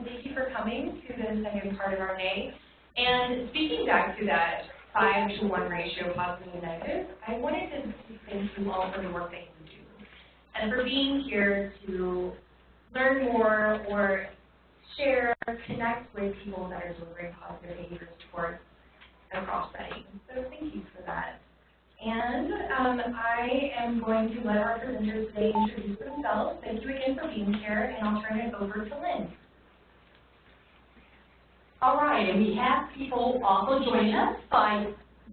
Thank you for coming to the second part of our day. And speaking back to that 5-to-1 ratio, positive and negative, I wanted to thank you all for the work that you do and for being here to learn more or share, connect with people that are delivering positive behaviors towards across settings. So thank you for that. And I am going to let our presenters today introduce themselves. Thank you again for being here, and I'll turn it over to Lynn. All right, and we have people also joining us by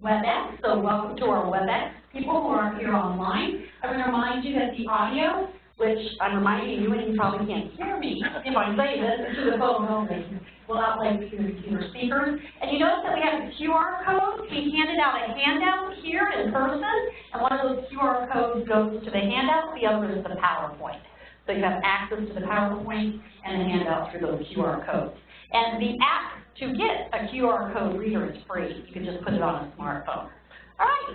WebEx, so welcome to our WebEx people who are here online. I want to remind you that the audio, which I'm reminding you, and you probably can't hear me if I'm saying this, to the phone only. Will not play between the computer speakers. And you notice that we have the QR code. We handed out a handout here in person, and one of those QR codes goes to the handout, the other is the PowerPoint. So you have access to the PowerPoint and the handout through those QR codes. And the app to get a QR code reader is free. You can just put it on a smartphone. All right,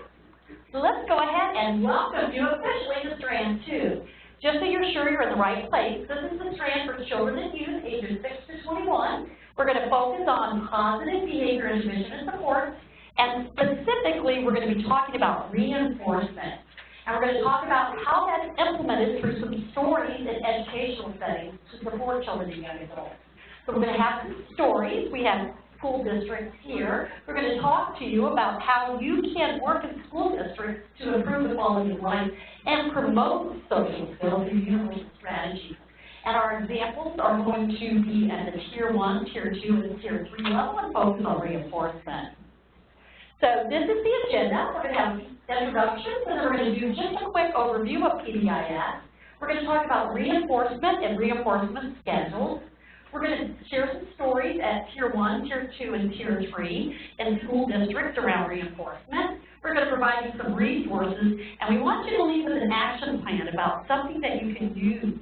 so let's go ahead and welcome you officially to STRAND 2. Just so you're sure you're in the right place, this is the STRAND for children and youth ages 6 to 21. We're going to focus on positive behavior intervention and support, and specifically we're going to be talking about reinforcement. And we're going to talk about how that's implemented through some stories in educational settings to support children and young adults. So we're going to have some stories. We have school districts here. We're going to talk to you about how you can work in school districts to improve the quality of life and promote social skills through universal strategies. And our examples are going to be at the Tier 1, Tier 2, and Tier 3 level and focus on reinforcement. So this is the agenda. We're going to have introductions, and then we're going to do just a quick overview of PBIS. We're going to talk about reinforcement and reinforcement schedules. We're going to share some stories at Tier 1, Tier 2, and Tier 3 in school districts around reinforcement. We're going to provide you some resources, and we want you to leave with an action plan about something that you can use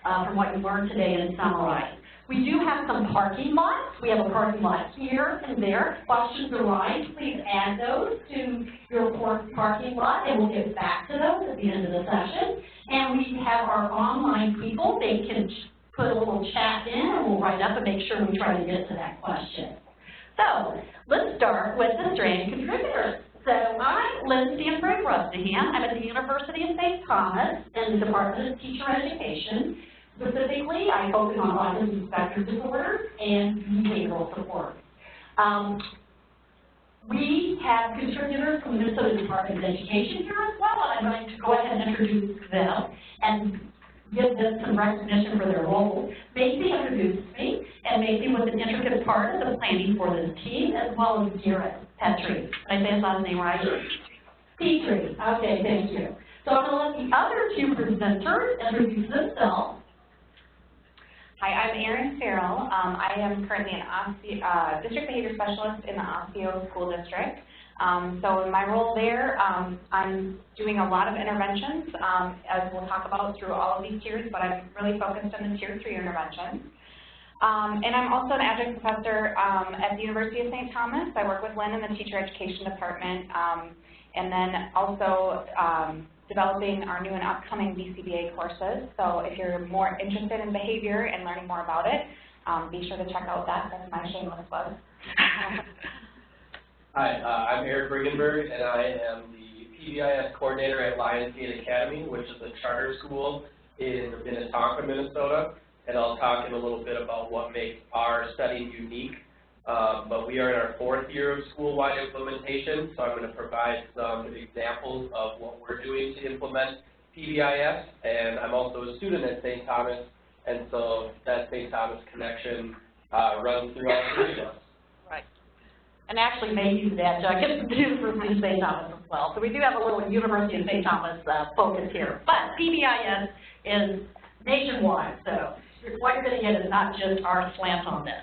from what you learned today and summarize. We do have some parking lots. We have a parking lot here and there. Questions arise, please add those to your parking lot, and we'll get back to those at the end of the session. And we have our online people. They can put a little chat in, and we'll write up and make sure we try to get to that question. So let's start with the STRAND contributors. So I'm Lynn Stansberry Brusnahan. I'm at the University of St. Thomas in the Department of Teacher Education. Specifically, I focus on autism spectrum disorders and behavioral support. We have contributors from the Minnesota Department of Education here as well, and I'm going to go ahead and introduce them and give them some recognition for their role. Macy introduced me, and Macy was an intricate part of the planning for this team, as well as Garrett Petrie. Did I say his last name right? Petrie. Okay, thank you. So I'm going to let the other two presenters introduce themselves. Hi, I'm Erin Farrell. I am currently an district behavior specialist in the Osseo School District. So in my role there, I'm doing a lot of interventions, as we'll talk about through all of these tiers, but I'm really focused on the Tier 3 interventions. And I'm also an adjunct professor at the University of St. Thomas. I work with Lynn in the Teacher Education Department, and then also developing our new and upcoming BCBA courses. So if you're more interested in behavior and learning more about it, be sure to check out that. That's my shameless plug. Hi, I'm Eric Riggenberg, and I am the PBIS coordinator at Lionsgate Academy, which is a charter school in Minnetonka, Minnesota. And I'll talk in a little bit about what makes our study unique. But we are in our 4th year of school-wide implementation, so I'm going to provide some examples of what we're doing to implement PBIS. And I'm also a student at St. Thomas, and so that St. Thomas connection runs through all 3 of us. Right. And actually, Macy's the adjunct to University of St. Thomas as well. So we do have a little University of St. Thomas focus here. But PBIS is nationwide, so what you're going to get is not just our slant on this.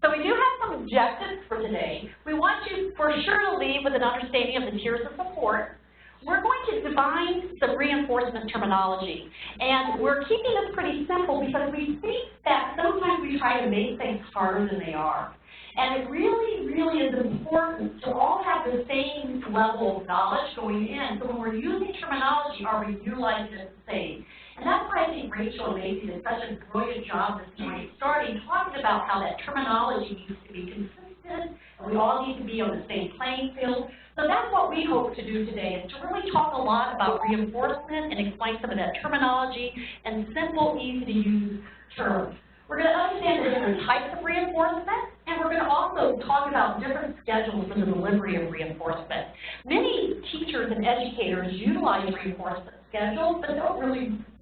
So we do have some objectives for today. We want you for sure to leave with an understanding of the tiers of support. We're going to define some reinforcement terminology. And we're keeping this pretty simple because we think that sometimes we try to make things harder than they are. And it really, really is important to all have the same level of knowledge going in. So when we're using terminology, are we utilizing it the same? And that's why I think Rachel and Macy did such a brilliant job this morning, starting talking about how that terminology needs to be consistent, and we all need to be on the same playing field. So that's what we hope to do today, is to really talk a lot about reinforcement and explain some of that terminology and simple, easy-to-use terms. We're going to understand the different types of reinforcement, and we're going to also talk about different schedules for the delivery of reinforcement. Many teachers and educators utilize reinforcement schedules, but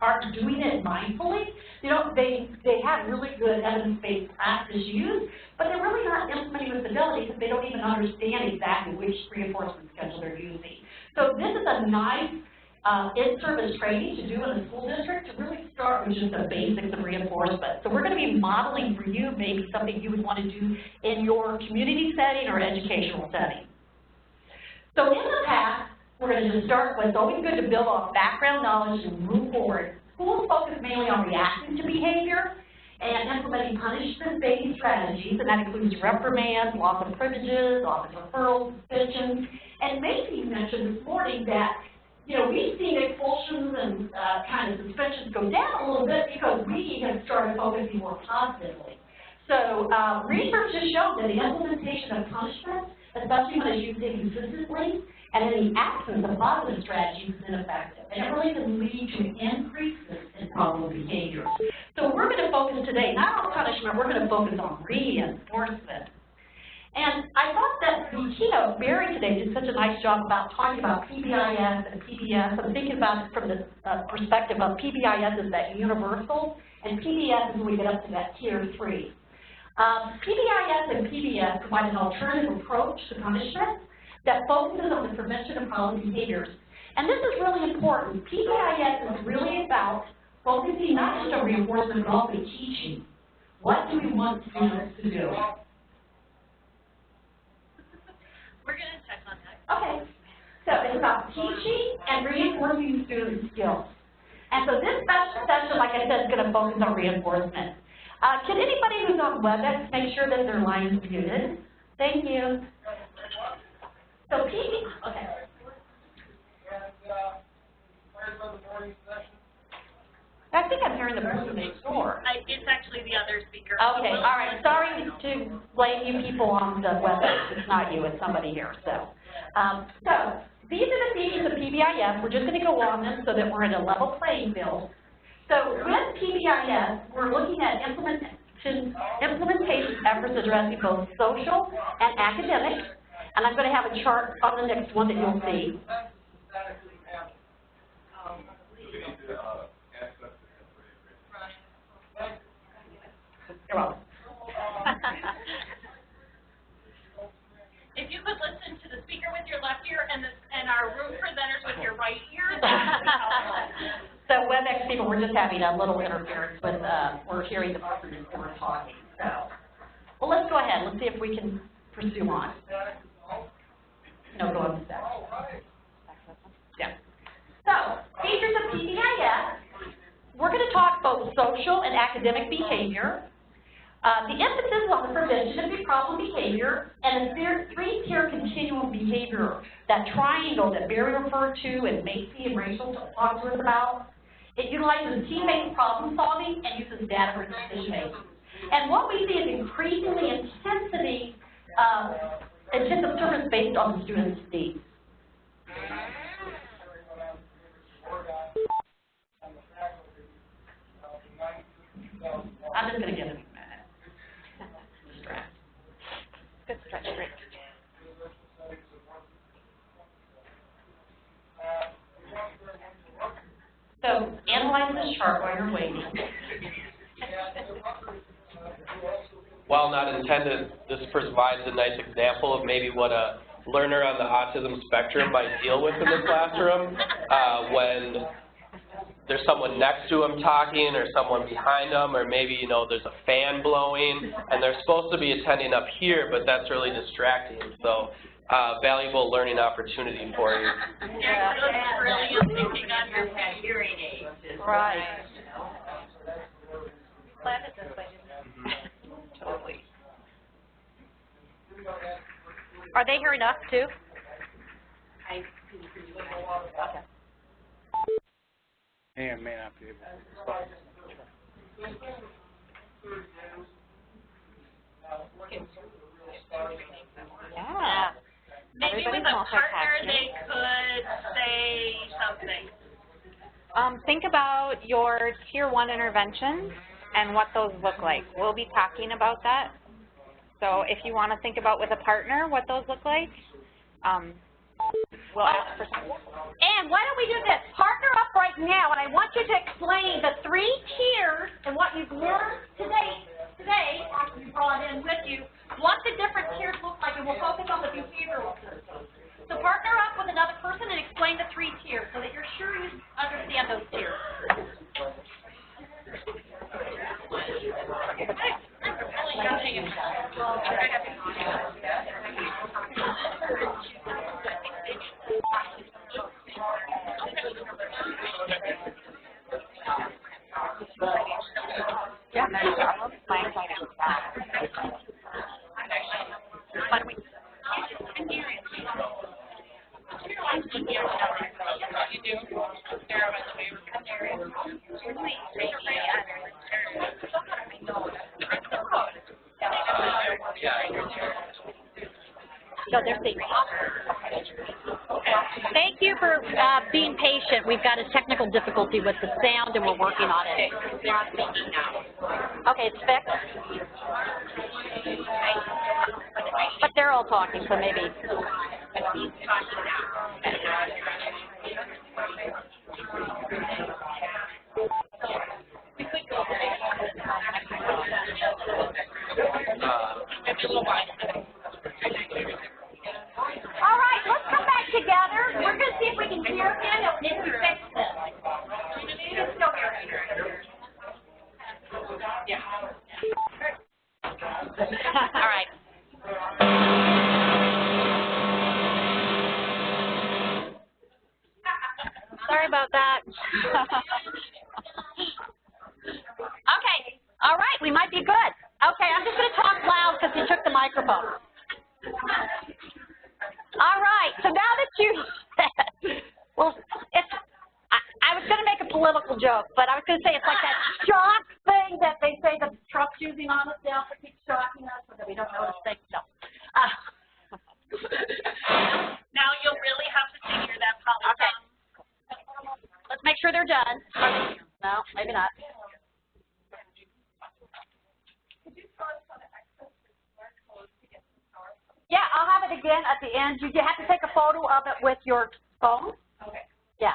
aren't doing it mindfully. They have really good evidence-based practice use, but they're really not implementing with fidelity because they don't even understand exactly which reinforcement schedule they're using. So this is a nice in-service training to do in the school district to really start with just the basics of reinforcement. So we're going to be modeling for you maybe something you would want to do in your community setting or educational setting. So in the past, we're going to just start with, it's always good to build on background knowledge and move forward. Schools focus mainly on reacting to behavior and implementing punishment-based strategies, and that includes reprimands, loss of privileges, office referrals, suspensions. And Macy mentioned this morning that we've seen expulsions and kind of suspensions go down a little bit because we have started focusing more positively. So research has shown that the implementation of punishment, especially when it's used inconsistently and in the absence of positive strategies, is ineffective. And it really can lead to increases in problem behaviors. So we're going to focus today not on punishment, we're going to focus on reinforcement. And I thought that the keynote, Barry today, did such a nice job about talking about PBIS and PBS. I'm thinking about it from the perspective of PBIS is that universal, and PBS is when we get up to that tier 3. PBIS and PBS provide an alternative approach to punishment that focuses on the prevention of problem behaviors. And this is really important. PBIS is really about focusing not just on reinforcement, but also teaching. What do we want students to do? We're going to check on that. Okay. So it's about teaching and reinforcing student skills. And so this special session, like I said, is going to focus on reinforcement. Can anybody who's on WebEx make sure that their line is muted? Thank you. So okay. I think I'm hearing the person next door. It's actually the other speaker. Okay, all right. Sorry to blame you people on the WebEx. It's not you, it's somebody here. So these are the features of PBIS. We're just going to go on them so that we're in a level playing field. So with PBIS, we're looking at implementation efforts addressing both social and academic. And I'm going to have a chart on the next one that you'll see. You're welcome. If you could listen to the speaker with your left ear and our room presenters with your right ear, that would be helpful. So WebEx people, we're just having a little interference with, we're hearing the person as we're talking. So, well, let's go ahead. Let's see if we can pursue on. No, go on to that. Yeah. So, features of PBIS. We're going to talk both social and academic behavior. The emphasis is on the prevention of the problem behavior and a three-tier continuum behavior, that triangle that Barry referred to and Macy and Rachel talked to us about. It utilizes team-based problem solving and uses data for decision making. And what we see is increasingly intensive service based on the student's needs. I'm just going to give it a minute. Good stretch, great. So analyze this chart while you're waiting. While not intended, this provides a nice example of maybe what a learner on the autism spectrum might deal with in the classroom when there's someone next to them talking or someone behind them, or maybe, there's a fan blowing and they're supposed to be attending up here, but that's really distracting. So valuable learning opportunity for you. Yeah, brilliant thinking on your hearing aids. Right. Plan it this way. Totally. Are they hearing us too? Okay. may or may not be able to respond. Yeah. Maybe with a partner they could say something. Think about your Tier 1 interventions and what those look like. We'll be talking about that. So if you want to think about with a partner what those look like, we'll ask for some. And why don't we do this? Partner up right now, and I want you to explain the 3 tiers and what you've learned today, after you brought in with you, what the different tiers look like, and we'll focus on the behavioral systems. So partner up with another person and explain the 3 tiers so that you're sure you understand those tiers. Yeah, there's all my items. But we No, they're safe. Thank you for being patient. We've got a technical difficulty with the sound, and we're working on it. Okay, it's fixed. But they're all talking, so maybe. All right, let's come back together. We're going to see if we can hear him and if we fix this. You can still hear him. Yeah. All right. Sorry about that. Okay. All right, we might be good. Okay, I'm just going to talk loud because he took the microphone. All right, so now that you said, well, I was going to make a political joke, but I was going to say it's like that shock thing that they say the Trump's using on us now to keep shocking us so that we don't notice things. No. Now you'll really have to figure that polygon. Okay. Let's make sure they're done. No, maybe not. Yeah, I'll have it again at the end. You have to take a photo of it with your phone. Okay. Yeah,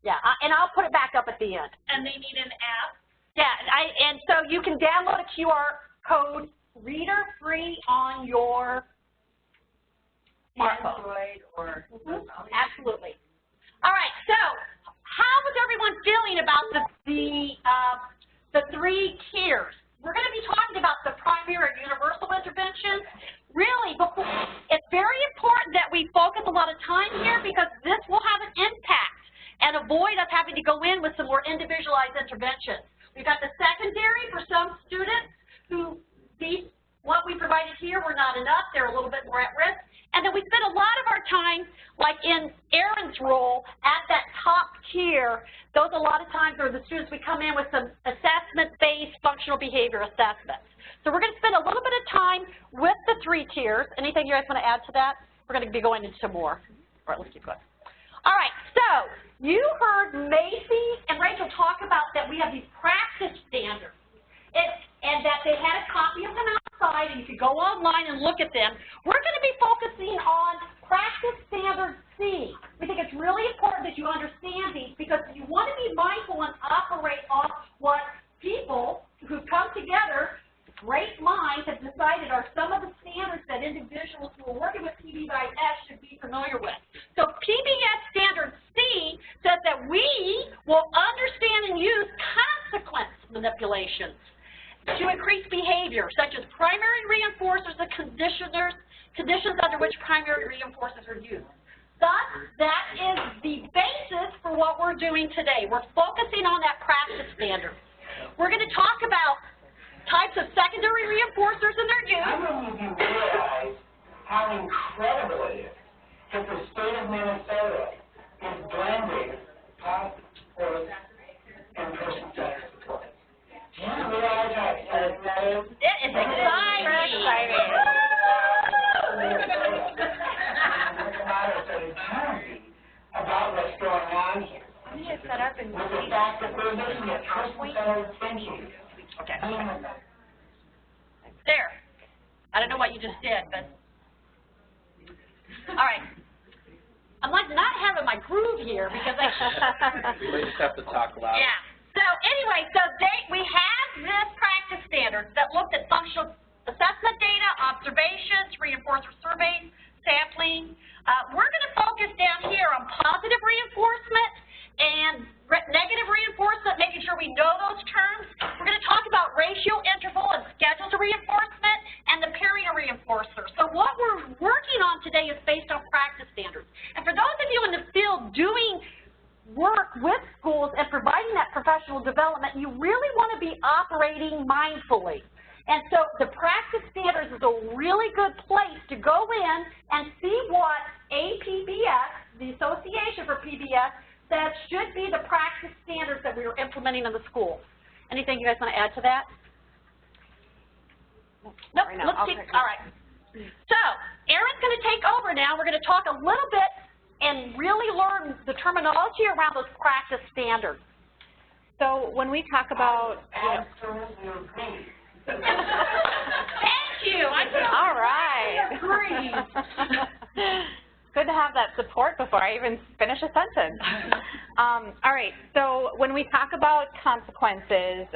yeah, and I'll put it back up at the end. And they need an app? Yeah, and so you can download a QR code reader free on your smartphone. Android or Absolutely. All right, so how was everyone feeling about the 3 tiers? We're going to be talking about the primary and universal interventions. Really, it's very important that we focus a lot of time here because this will have an impact and avoid us having to go in with some more individualized interventions. We've got the secondary for some students who what we provided here were not enough. They're a little bit more at risk. And then we spend a lot of our time, like in Erin's role, at that top tier. Those a lot of times are the students we come in with some assessment-based functional behavior assessments. So we're going to spend a little bit of time with the 3 tiers. Anything you guys want to add to that? We're going to be going into more. All right, let's keep going. All right, so you heard Macy and Rachel talk about that we have these practice standards. And that they had a copy of them outside, and you could go online and look at them. We're going to be focusing on practice standard C. We think it's really important that you understand these because you want to be mindful and operate on what people who've come together, great minds, have decided are some of the standards that individuals who are working with PBIS should be familiar with. So PBS standard C says that we will understand and use consequence manipulations to increase behavior, such as primary reinforcers and conditions under which primary reinforcers are used. Thus, that is the basis for what we're doing today. We're focusing on that practice standard. We're going to talk about types of secondary reinforcers and their use. How many of you realize how incredible it is that the state of Minnesota is blending positive fact that there needs to be a person-centered thinking. Okay. There. I don't know what you just did, but. All right. I'm like not having my groove here because I. We might just have to talk loud. Yeah. So anyway, we have this practice standard that looked at functional assessment data, observations, reinforcer surveys, sampling. We're going to focus down here on positive reinforcement and negative reinforcement, making sure we know those terms. We're going to talk about ratio, interval, and scheduled reinforcement, and the period reinforcer. So what we're working on today is based on practice standards. And for those of you in the field doing work with schools and providing that professional development, you really want to be operating mindfully. And so the practice standards is a really good place to go in and see what APBS, the Association for PBS, says should be the practice standards that we are implementing in the schools. Anything you guys want to add to that? Nope, let's keep, all right. So, Erin's going to take over now. We're going to talk a little bit and really learn the terminology around those practice standards. So when we talk about, Thank you. All right. Agree. Good to have that support before I even finish a sentence. All right, so when we talk about consequences,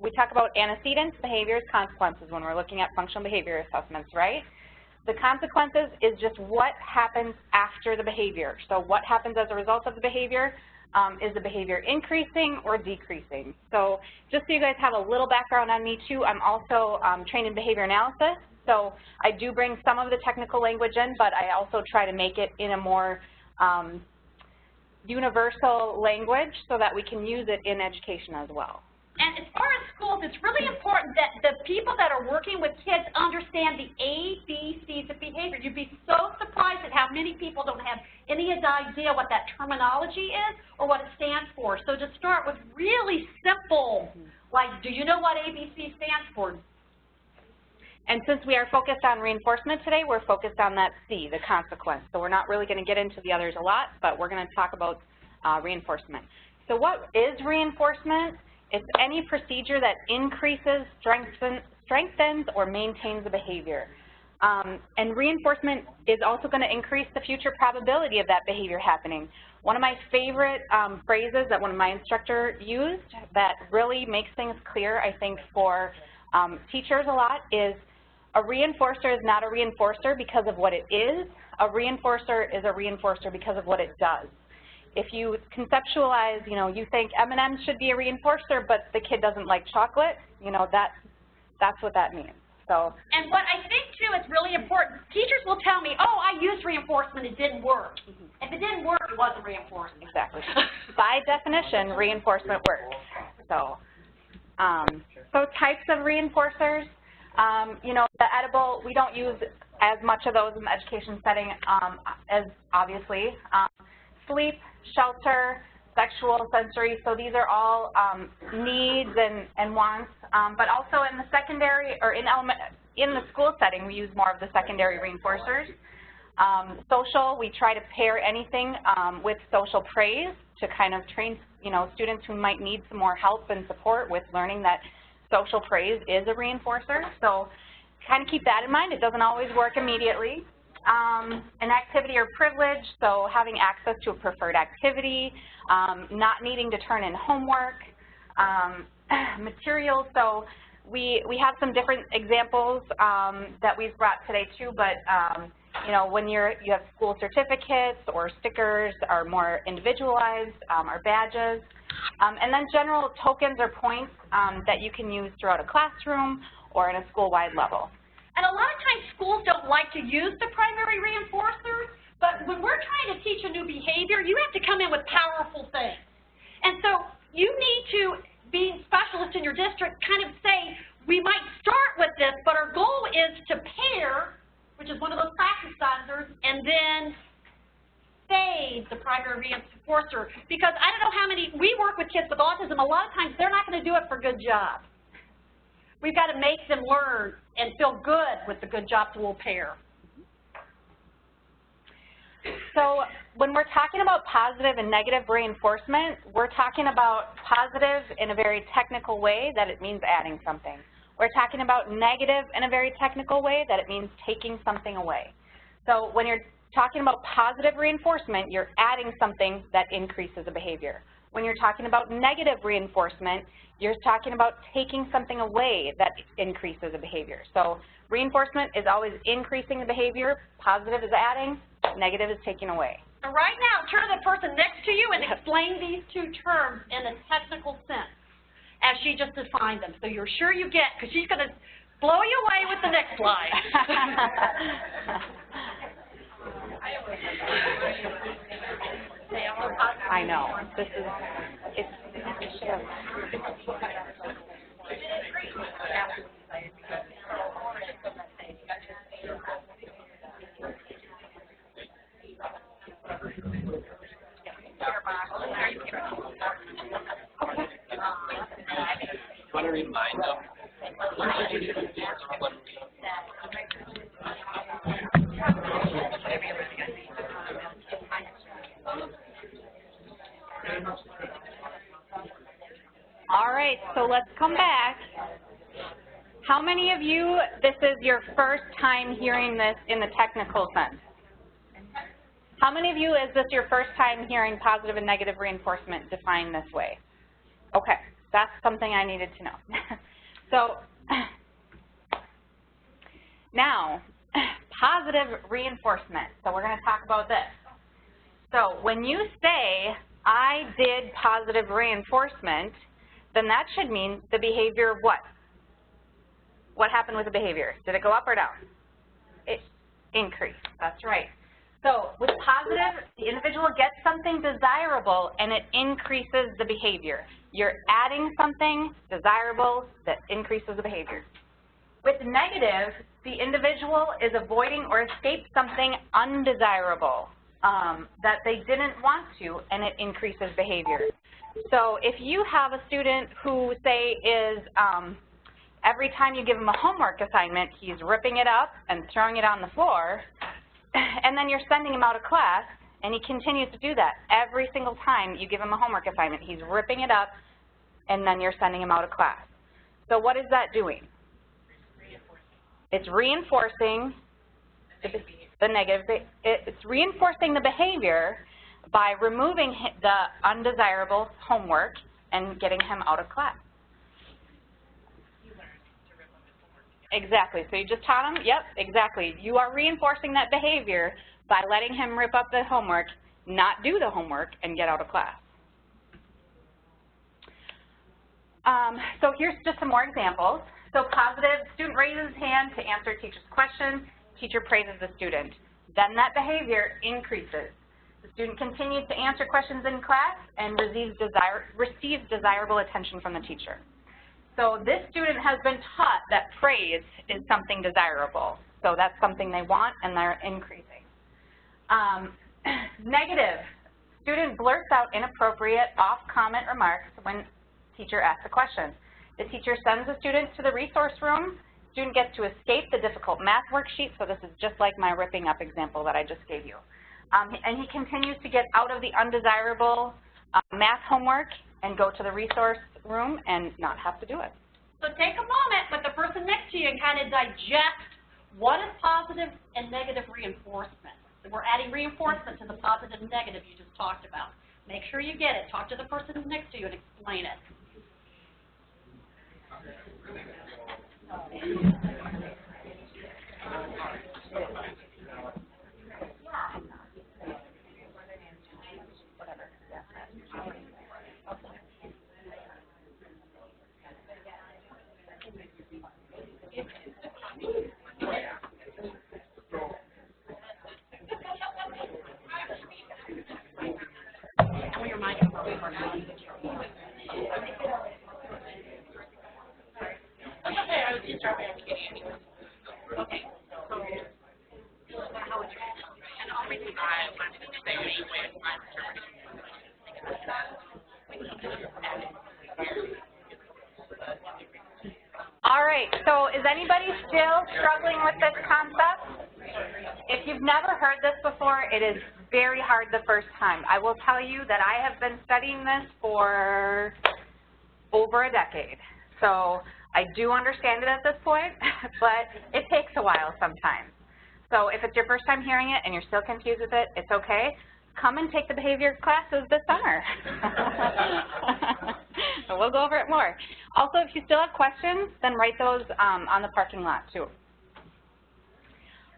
we talk about antecedents, behaviors, consequences when we're looking at functional behavior assessments, right? The consequences is just what happens after the behavior. So what happens as a result of the behavior? Is the behavior increasing or decreasing? So just so you guys have a little background on me too, I'm also trained in behavior analysis. So I do bring some of the technical language in, but I also try to make it in a more universal language so that we can use it in education as well. And as far as schools, it's really important that the people that are working with kids understand the ABCs of behavior. You'd be so surprised at how many people don't have any idea what that terminology is or what it stands for. So to start with really simple, like, do you know what ABC stands for? And since we are focused on reinforcement today, we're focused on that C, the consequence. So we're not really going to get into the others a lot, but we're going to talk about reinforcement. So what is reinforcement? It's any procedure that increases, strengthens, or maintains the behavior. And reinforcement is also going to increase the future probability of that behavior happening. One of my favorite phrases that one of my instructors used that really makes things clear, I think, for teachers a lot is a reinforcer is not a reinforcer because of what it is. A reinforcer is a reinforcer because of what it does. If you conceptualize, you think M&Ms should be a reinforcer, but the kid doesn't like chocolate, that's what that means. So. And what I think, too, is really important, teachers will tell me, oh, I used reinforcement, it didn't work. If it didn't work, it wasn't reinforcement. Exactly. By definition, reinforcement works. So, types of reinforcers, the edible, we don't use as much of those in the education setting as obviously. Sleep, shelter, sexual, sensory, so these are all needs and wants, but also in the secondary or in the school setting, we use more of the secondary reinforcers. Social, we try to pair anything with social praise to kind of train, students who might need some more help and support with learning that social praise is a reinforcer. So kind of keep that in mind. It doesn't always work immediately. An activity or privilege, so having access to a preferred activity, not needing to turn in homework, materials. So we have some different examples that we've brought today too, but when you have school certificates or stickers are more individualized, or badges, and then general tokens or points that you can use throughout a classroom or in a school-wide level. And a lot of times schools don't like to use the primary reinforcers, but when we're trying to teach a new behavior, you have to come in with powerful things. And so you need to, being specialists in your district, kind of say, we might start with this, but our goal is to pair, which is one of those practice standards, and then fade the primary reinforcer. Because I don't know how many, we work with kids with autism, a lot of times they're not going to do it for a good job. We've got to make them learn and feel good with the good job, so we'll pair. So when we're talking about positive and negative reinforcement, we're talking about positive in a very technical way that it means adding something. We're talking about negative in a very technical way that it means taking something away. So when you're talking about positive reinforcement, you're adding something that increases a behavior. When you're talking about negative reinforcement, you're talking about taking something away that increases a behavior. So reinforcement is always increasing the behavior, positive is adding, negative is taking away. So right now, turn to the person next to you and explain these two terms in a technical sense, as she just defined them. So you're sure you get, because she's going to blow you away with the next slide. I know. This is, it should have. Want to remind them? All right, so let's come back. How many of you, this is your first time hearing this in the technical sense? How many of you, is this your first time hearing positive and negative reinforcement defined this way? Okay, that's something I needed to know. So now, positive reinforcement. So we're going to talk about this. So when you say, I did positive reinforcement, then that should mean the behavior of what? What happened with the behavior? Did it go up or down? It increased. That's right. So with positive, the individual gets something desirable and it increases the behavior. You're adding something desirable that increases the behavior. With negative, the individual is avoiding or escapes something undesirable that they didn't want to, and it increases behavior. So if you have a student who, say, is every time you give him a homework assignment, he's ripping it up and throwing it on the floor, and then you're sending him out of class, and he continues to do that. Every single time you give him a homework assignment, he's ripping it up, and then you're sending him out of class. So what is that doing? It's reinforcing the negative. It's reinforcing the behavior by removing the undesirable homework and getting him out of class. Exactly. So you just taught him? Yep, exactly. You are reinforcing that behavior by letting him rip up the homework, not do the homework, and get out of class. So here's just some more examples. So positive, student raises his hand to answer teacher's question. Teacher praises the student. Then that behavior increases. The student continues to answer questions in class and receives desirable attention from the teacher. So this student has been taught that praise is something desirable. So that's something they want, and they're increasing. Negative. Student blurts out inappropriate, off-comment remarks when teacher asks a question. The teacher sends the student to the resource room. Student gets to escape the difficult math worksheet. So this is just like my ripping up example that I just gave you. And he continues to get out of the undesirable math homework and go to the resource room and not have to do it. So take a moment with the person next to you and kind of digest what is positive and negative reinforcement. So we're adding reinforcement to the positive and negative you just talked about. Make sure you get it. Talk to the person next to you and explain it. All right, so is anybody still struggling with this concept? If you've never heard this before, it is very hard the first time. I will tell you that I have been studying this for over a decade. So I do understand it at this point, but it takes a while sometimes. So if it's your first time hearing it and you're still confused with it, it's okay. Come and take the behavior classes this summer. So we'll go over it more. Also, if you still have questions, then write those on the parking lot too.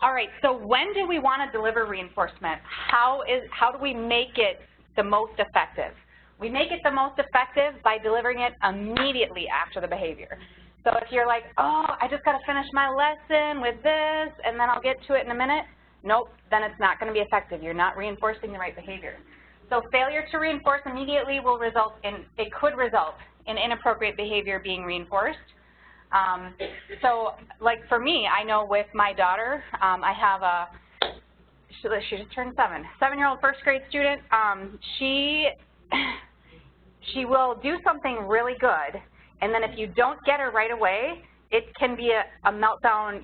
All right, so when do we want to deliver reinforcement? How do we make it the most effective? We make it the most effective by delivering it immediately after the behavior. So if you're like, oh, I just got to finish my lesson with this and then I'll get to it in a minute, nope, then it's not going to be effective. You're not reinforcing the right behavior. So failure to reinforce immediately will result in, it could result in inappropriate behavior being reinforced. So like for me, I know with my daughter, I have a, she just turned 7-year-old first grade student. She will do something really good, and then if you don't get her right away, it can be a meltdown,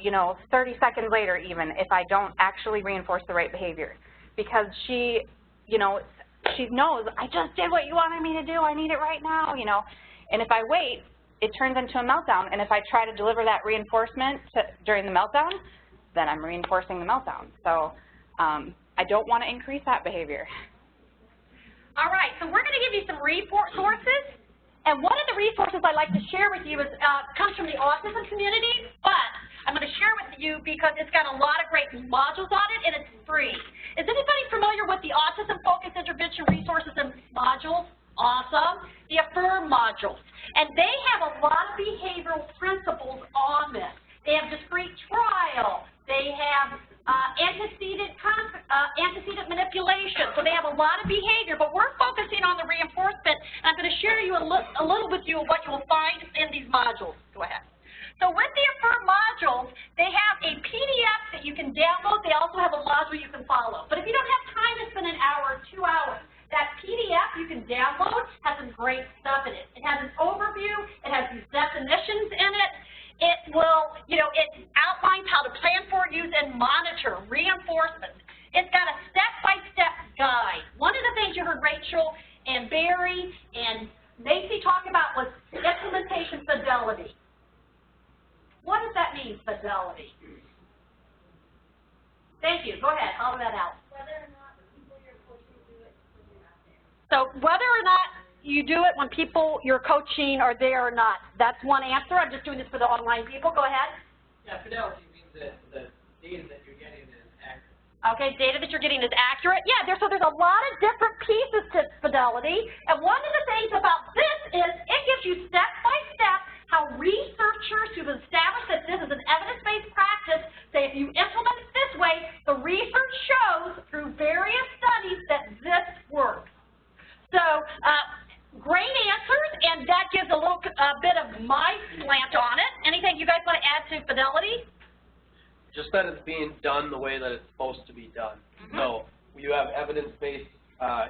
30 seconds later even, if I don't actually reinforce the right behavior. Because she knows, I just did what you wanted me to do, I need it right now, And if I wait, it turns into a meltdown, and if I try to deliver that reinforcement during the meltdown, then I'm reinforcing the meltdown. So I don't want to increase that behavior. All right, so we're going to give you some resources, and one of the resources I'd like to share with you is, comes from the autism community, but I'm going to share with you because it's got a lot of great modules on it, and it's free. Is anybody familiar with the Autism Focused Intervention Resources and Modules? Awesome. The AFFIRM modules. And they have a lot of behavioral principles on this. They have discrete trial. They have antecedent manipulation. So they have a lot of behavior, but we're focusing on the reinforcement. And I'm going to share you a little with you of what you will find in these modules. Go ahead. So with the AFFIRM modules, they have a PDF that you can download. They also have a module you can follow. But if you don't have time to spend an hour or 2 hours, that PDF you can download has some great stuff in it. It has an overview. It has these definitions in it. It will, it outlines how to plan for, use, and monitor reinforcement. It's got a step-by-step guide. One of the things you heard Rachel and Barry and Macy talk about was implementation fidelity. What does that mean, fidelity? Thank you. Go ahead. Holler that out. So whether or not you do it when people you're coaching are there or not, that's one answer. I'm just doing this for the online people. Go ahead. Yeah, fidelity means that the data that you're getting is accurate. Okay, data that you're getting is accurate. Yeah, so there's a lot of different pieces to fidelity. And one of the things about this is it gives you step-by-step how researchers who've established that this is an evidence-based practice say if you implement it this way, the research shows through various studies that this works. So, great answers, and that gives a little bit of my slant on it. Anything you guys want to add to fidelity? Just that it's being done the way that it's supposed to be done. So, you have evidence-based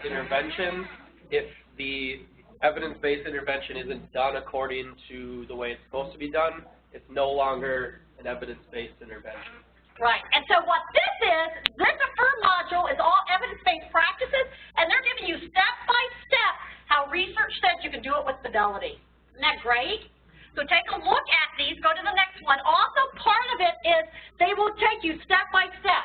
interventions. If the evidence-based intervention isn't done according to the way it's supposed to be done, it's no longer an evidence-based intervention. Right, and so what this AFFIRM module is all evidence-based practices, and they're giving you step-by-step how research says you can do it with fidelity. Isn't that great? So take a look at these, go to the next one. Also part of it is they will take you step-by-step,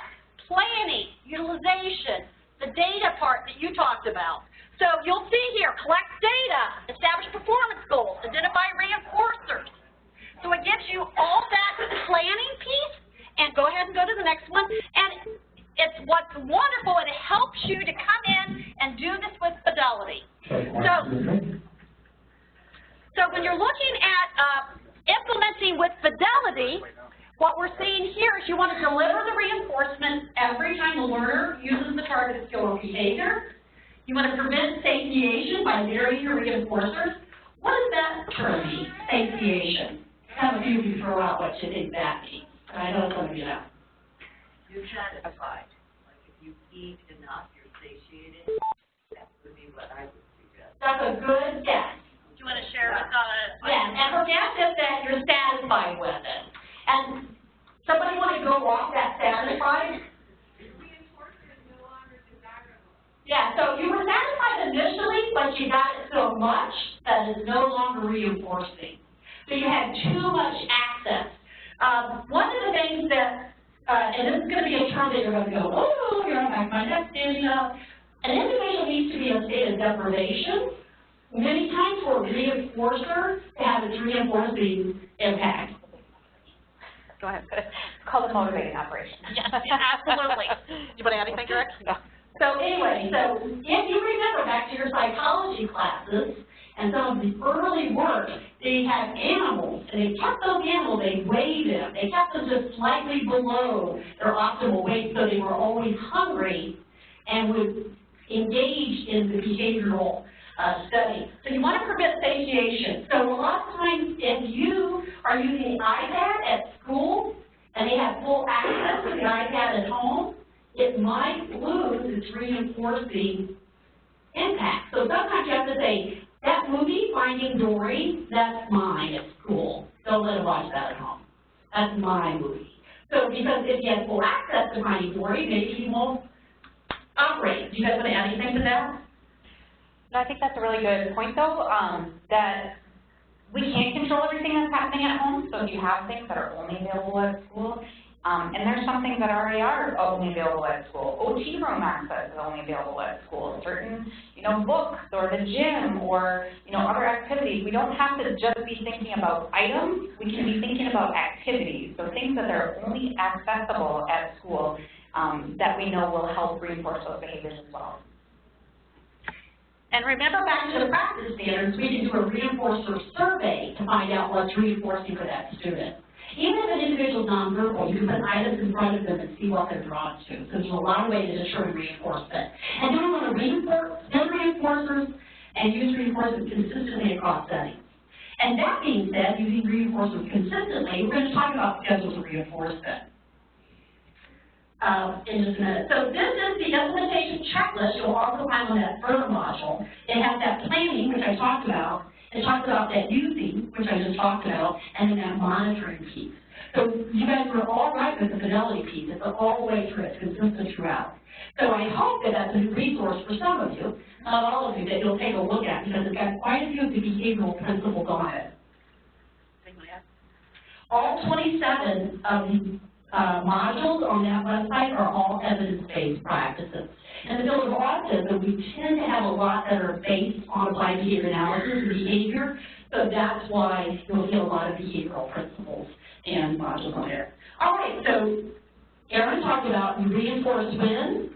planning, utilization, the data part that you talked about. So you'll see here, collect data, establish performance goals, identify reinforcers. So it gives you all that planning piece. And go ahead and go to the next one. And it's what's wonderful, it helps you to come in and do this with fidelity. So when you're looking at implementing with fidelity, what we're seeing here is you want to deliver the reinforcement every time the learner uses the target skill or behavior. You want to prevent satiation by varying your reinforcers. What does that term mean, satiation? Have a few of you throw out what you think that means. I know some of you know. You're satisfied. Like if you eat enough, you're satiated. That would be what I would suggest. That's a good guess. Do you want to share with us? Yeah, and her guess is that you're satisfied with it. And somebody want to go off that satisfied? Reinforcer is no longer desirable. Yeah, so you were satisfied initially, but you got it so much that it's no longer reinforcing. So you had too much access. One of the things that, and this is going to be a term that you're going to go, oh, you're on back my neck standing up. An individual needs to be in a state of deprivation many times for a reinforcer to have its reinforcing impact. Go ahead. It's called a motivating operation. Yes, absolutely. Do you want to add anything, Rick? No. So anyway, so if you remember back to your psychology classes and some of the early work, they had animals, and they kept those animals, they weighed them, they kept them just slightly below their optimal weight, so they were always hungry and would engage in the behavioral study. So you want to prevent satiation. So a lot of times if you are using the iPad at school and they have full access to the iPad at home, it might lose its reinforcing impact. So sometimes you have to say, that movie, Finding Dory, that's mine at school. Don't let them watch that at home. That's my movie. So because if you have full access to Finding Dory, maybe you won't operate. Do you guys want to add anything to that? No, I think that's a really good point, though, that we can't control everything that's happening at home. So if you have things that are only available at school, and there's some things that already are only available at school. OT room access is only available at school. Certain, books or the gym or, other activities. We don't have to just be thinking about items. We can be thinking about activities. So things that are only accessible at school that we know will help reinforce those behaviors as well. And remember back to the practice standards, we can do a reinforcer survey to find out what's reinforcing for that student. Even if an individual is nonverbal, you can put items in front of them and see what they're drawn to. So there's a lot of ways to determine reinforcement. And then we want to build reinforcers and use reinforcers consistently across settings. And that being said, using reinforcers consistently, we're going to talk about schedules of reinforcement in just a minute. So this is the implementation checklist you'll also find on that further module. It has that planning, which I talked about. It talks about that using, which I just talked about, and then that monitoring piece. So you guys were all right with the fidelity piece. It's all the way through. It's consistent throughout. So I hope that that's a new resource for some of you, not all of you, that you'll take a look at, because it's got quite a few of the behavioral principles on it. All 27 of the modules on that website are all evidence-based practices. In the field of autism, we tend to have a lot that are based on applied behavior analysis and behavior, so that's why you'll see a lot of behavioral principles and modules on there. All right, so Erin talked about you reinforce when?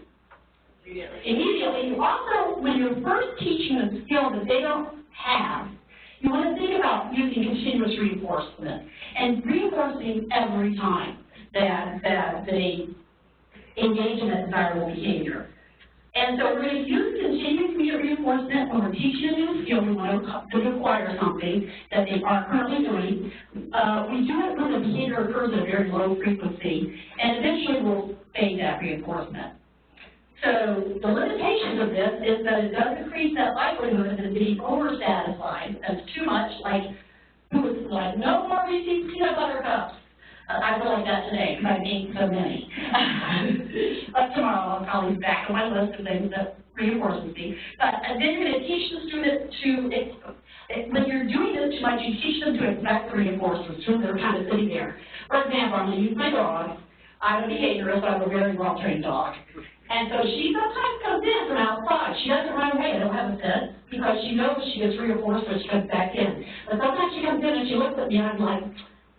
Immediately. Also, when you're first teaching a skill that they don't have, you want to think about using continuous reinforcement and reinforcing every time that they engage in that desirable behavior. And so we're going to use continuous immediate reinforcement when we're teaching a new skill. We want to acquire something that they are currently doing. We do it when the behavior occurs at a very low frequency, and eventually we'll fade that reinforcement. So the limitations of this is that it does increase that likelihood of being over-satisfied. That's too much, like, who was like, no more Reese's peanut butter cups. I feel like that today because I've eaten so many. But tomorrow I'll probably be back on my list of things that reinforces me. But then you're going to teach the student when you're doing this too much, you teach them to expect the reinforcers, so they're kind of sitting there. For example, I'm going to use my dog. I'm a behaviorist, I'm a very well-trained dog. And so she sometimes comes in from outside. She doesn't run away, I don't have a sense, because she knows she gets reinforced when she comes back in. But sometimes she comes in and she looks at me and I'm like,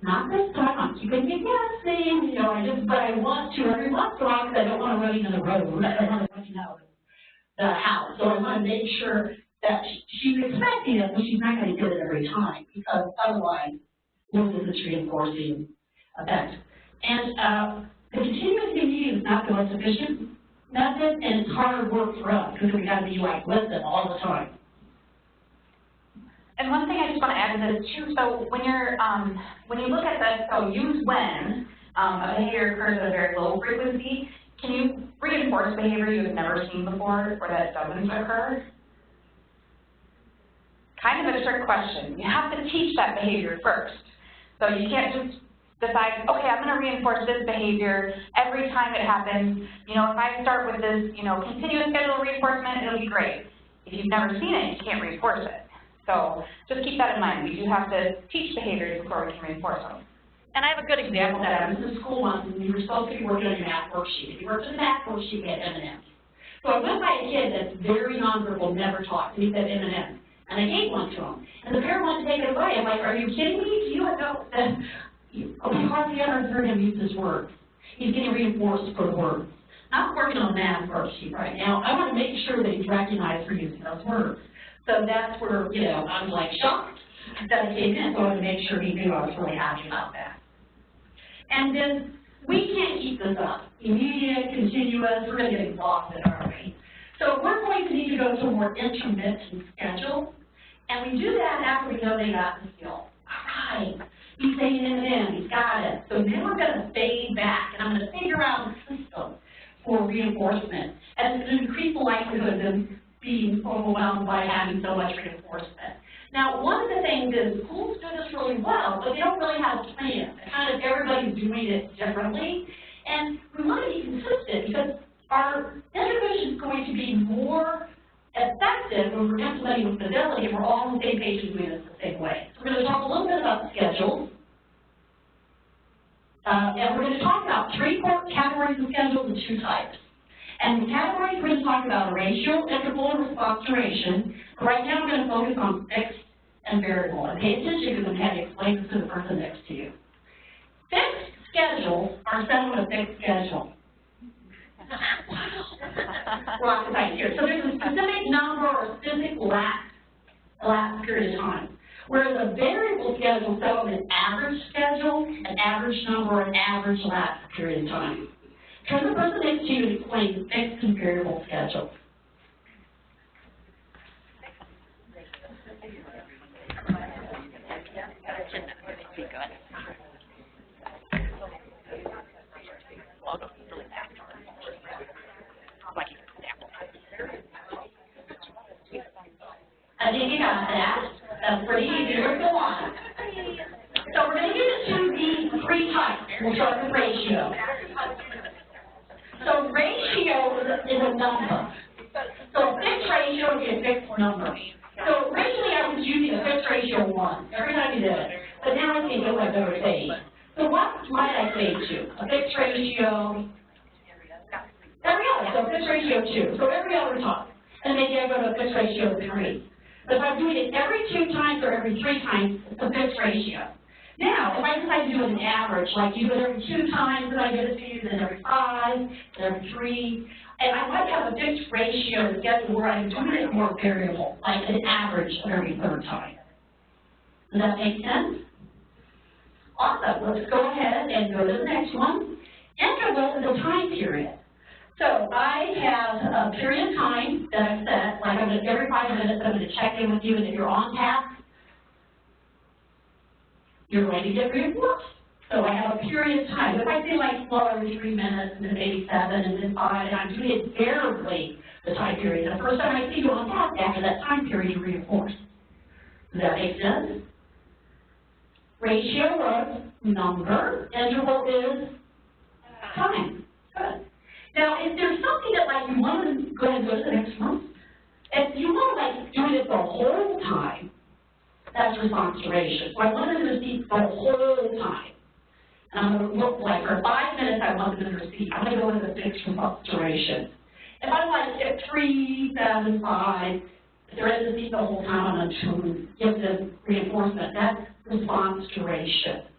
not this time, I'm keeping you guessing, but I want to every once in a while because I don't want to run into the road. I don't want to run out of the house. So I want to make sure that she's expecting it, but she's not going to get it every time because otherwise we'll lose its reinforcing effect. And the continuous meeting is not the most efficient method, and it's hard work for us because we got to be like, listen, all the time. And one thing I just want to add to this too, so when you look at this, so use when a behavior occurs at a very low frequency, can you reinforce behavior you've never seen before or that doesn't occur? Kind of a trick question. You have to teach that behavior first. So you can't just decides, okay, I'm going to reinforce this behavior every time it happens. You know, if I start with this, you know, continuous schedule reinforcement, it'll be great. If you've never seen it, you can't reinforce it. So just keep that in mind. We do have to teach behaviors before we can reinforce them. And I have a good example of that. I was in school once, and you were supposed to be working on your math worksheet. If you worked on the math worksheet, we had M&Ms. So I went by a kid that's very nonverbal, never talked, and he said M&Ms. And I gave one to him. And the parent wanted to take it away. I'm like, are you kidding me? Do you know that you hardly ever heard him use his words? He's getting reinforced for the words. Not working on the math worksheet right now. I want to make sure that he's recognized for using those words. So that's where, you know, I was like shocked that I came in, so I wanted to make sure he knew I was really happy about that. And then we can't keep this up. Immediate, continuous, we're going to get exhausted, aren't we? So we're going to need to go to a more intermittent schedule. And we do that after we know they got the skill. All right, he's saying it in, he's got it. So then we're going to fade back, and I'm going to figure out a system for reinforcement. And it's going to increase the likelihood of them being overwhelmed by having so much reinforcement. Now, one of the things is schools do this really well, but they don't really have a plan. Kind of everybody's doing it differently. And we want to be consistent because our intervention is going to be more effective when we're implementing with fidelity and we're all on the same page and doing this the same way. So we're going to talk a little bit about the schedules. And we're going to talk about 3 core categories of schedules and 2 types. And the categories we're going to talk about are ratio, interval, and response duration. Right now we're going to focus on fixed and variable. And pay attention because I'm going to have you explain this to the person next to you. Fixed schedules are set on a fixed schedule. Lots of times here. So there's a specific number or specific elapsed period of time. Whereas a variable schedule is set on an average schedule, an average number, an average elapsed period of time. Turn the person next to you and explain fixed and variable schedules. I think you got that. That's pretty easy. Let's go on. So we're going to get into the 3 types. We'll start with ratio. So ratio is a number. So a fixed ratio is a fixed number. So originally I was using a fixed ratio 1 every time you did it. But now I think it was better fade. So what might I fade to? A fixed ratio every other. So a fixed ratio 2. So every other time. And maybe I go to a fixed ratio 3. But if I'm doing it every 2 times or every 3 times, it's a fixed ratio. Now, if I decide to do an average, like you do it every 2 times, then I get it to you, then every 5, then every 3, and I might have a fixed ratio schedule where I'm doing it more variable, like an average of every 3rd time. Does that make sense? Awesome. Let's go ahead and go to the next one. Interval is a time period. So I have a period of time that I've set, like I'm going to, every 5 minutes I'm going to check in with you, and if you're on task, you're going to get reinforced. So I have a period of time. If I say like, well, every 3 minutes, and then maybe 7, and then 5, and I'm doing it variably the time period. And the first time I see you on task, after that time period, you reinforce. Does that make sense? Ratio was number. Interval is time. Good. Now, if there's something that like you want to go ahead and go to the next one, if you want to like do it the whole time, that's response duration. So I want them to receive the whole time. And I'm going to look like for 5 minutes I want them to receive. I'm going to go into the fixed response duration. If I'm like at 3, 7, 5, if they're in the seat the whole time, I'm going to give them reinforcement. That's response duration.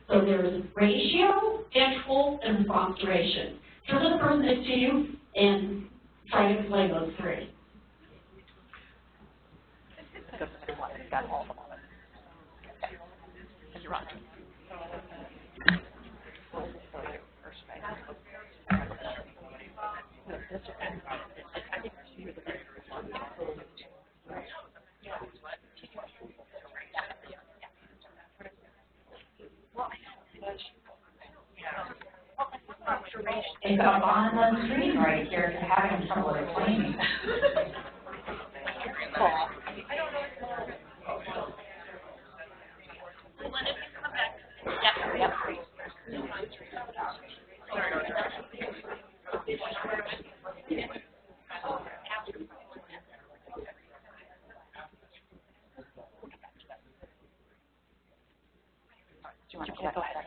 So there's ratio, interval, and response duration. Turn to the person next to you and try to explain those 3. Got all of them. And you're on. It's up on the screen right here if you're having trouble explaining. Lynn, if you come back. Yep. you want to go ahead?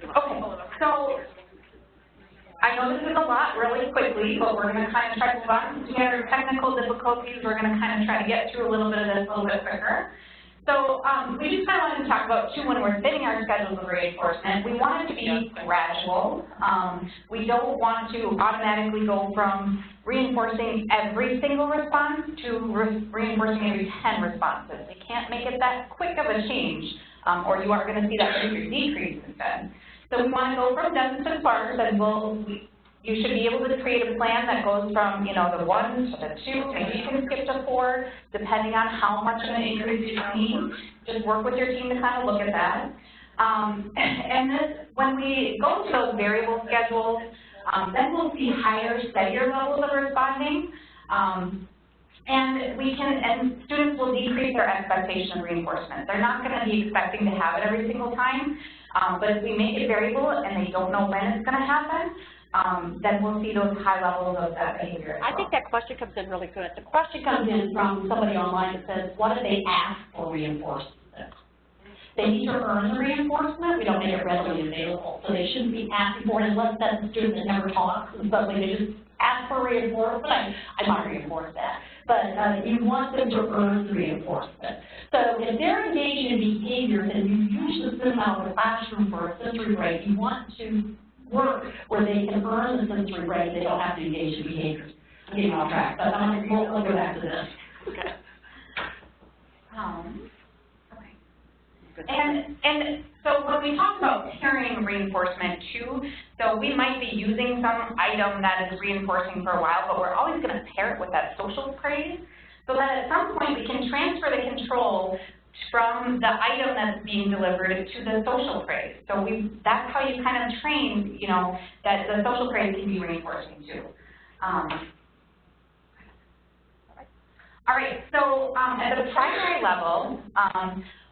Okay, so I know this is a lot really quickly, but we're going to kind of try to move on. Since we have technical difficulties, we're going to kind of try to get through a little bit of this a little bit quicker. So we just kind of wanted to talk about, too, when we're fitting our schedules of reinforcement, we want it to be gradual. We don't want to automatically go from reinforcing every single response to reinforcing every 10 responses. You can't make it that quick of a change, or you are going to see that decrease instead. So we want to go from dense to sparse, and you should be able to create a plan that goes from, you know, the 1 to the 2, maybe you can skip to 4, depending on how much of an increase you need. Just work with your team to kind of look at that. And this, when we go to those variable schedules, then we'll see higher, steadier levels of responding. And students will decrease their expectation of reinforcement. They're not going to be expecting to have it every single time, but if we make it variable and they don't know when it's going to happen, then we'll see those high levels of that behavior. I think that question comes in really good. The question comes in from somebody online that says, what if they ask for reinforcement? They need to earn the reinforcement. We don't make it readily available. So they shouldn't be asking for it unless that's a student that never talks and suddenly they just ask for reinforcement. I might reinforce that. But you want them to earn the reinforcement. So if they're engaged in behaviors and you usually send them out of the classroom for a sensory break, you want to work where they can earn the sensory break. They don't have to engage in behaviors. I'm getting off track, but we'll go back to this. Okay. And so when we talk about pairing reinforcement too, so we might be using some item that is reinforcing for a while, but we're always going to pair it with that social praise, so that at some point we can transfer the control from the item that's being delivered to the social praise. So that's how you kind of train, you know, that the social praise can be reinforcing too. All right, so at the primary level,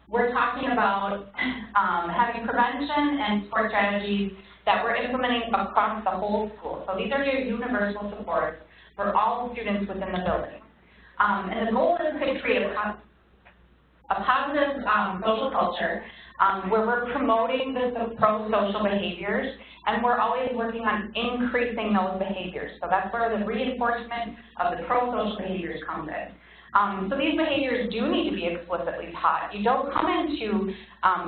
we're talking about having prevention and support strategies that we're implementing across the whole school. So these are your universal supports for all students within the building. And the goal is to create a positive social culture where we're promoting the pro-social behaviors, and we're always working on increasing those behaviors. So that's where the reinforcement of the pro-social behaviors comes in. So these behaviors do need to be explicitly taught. You don't come into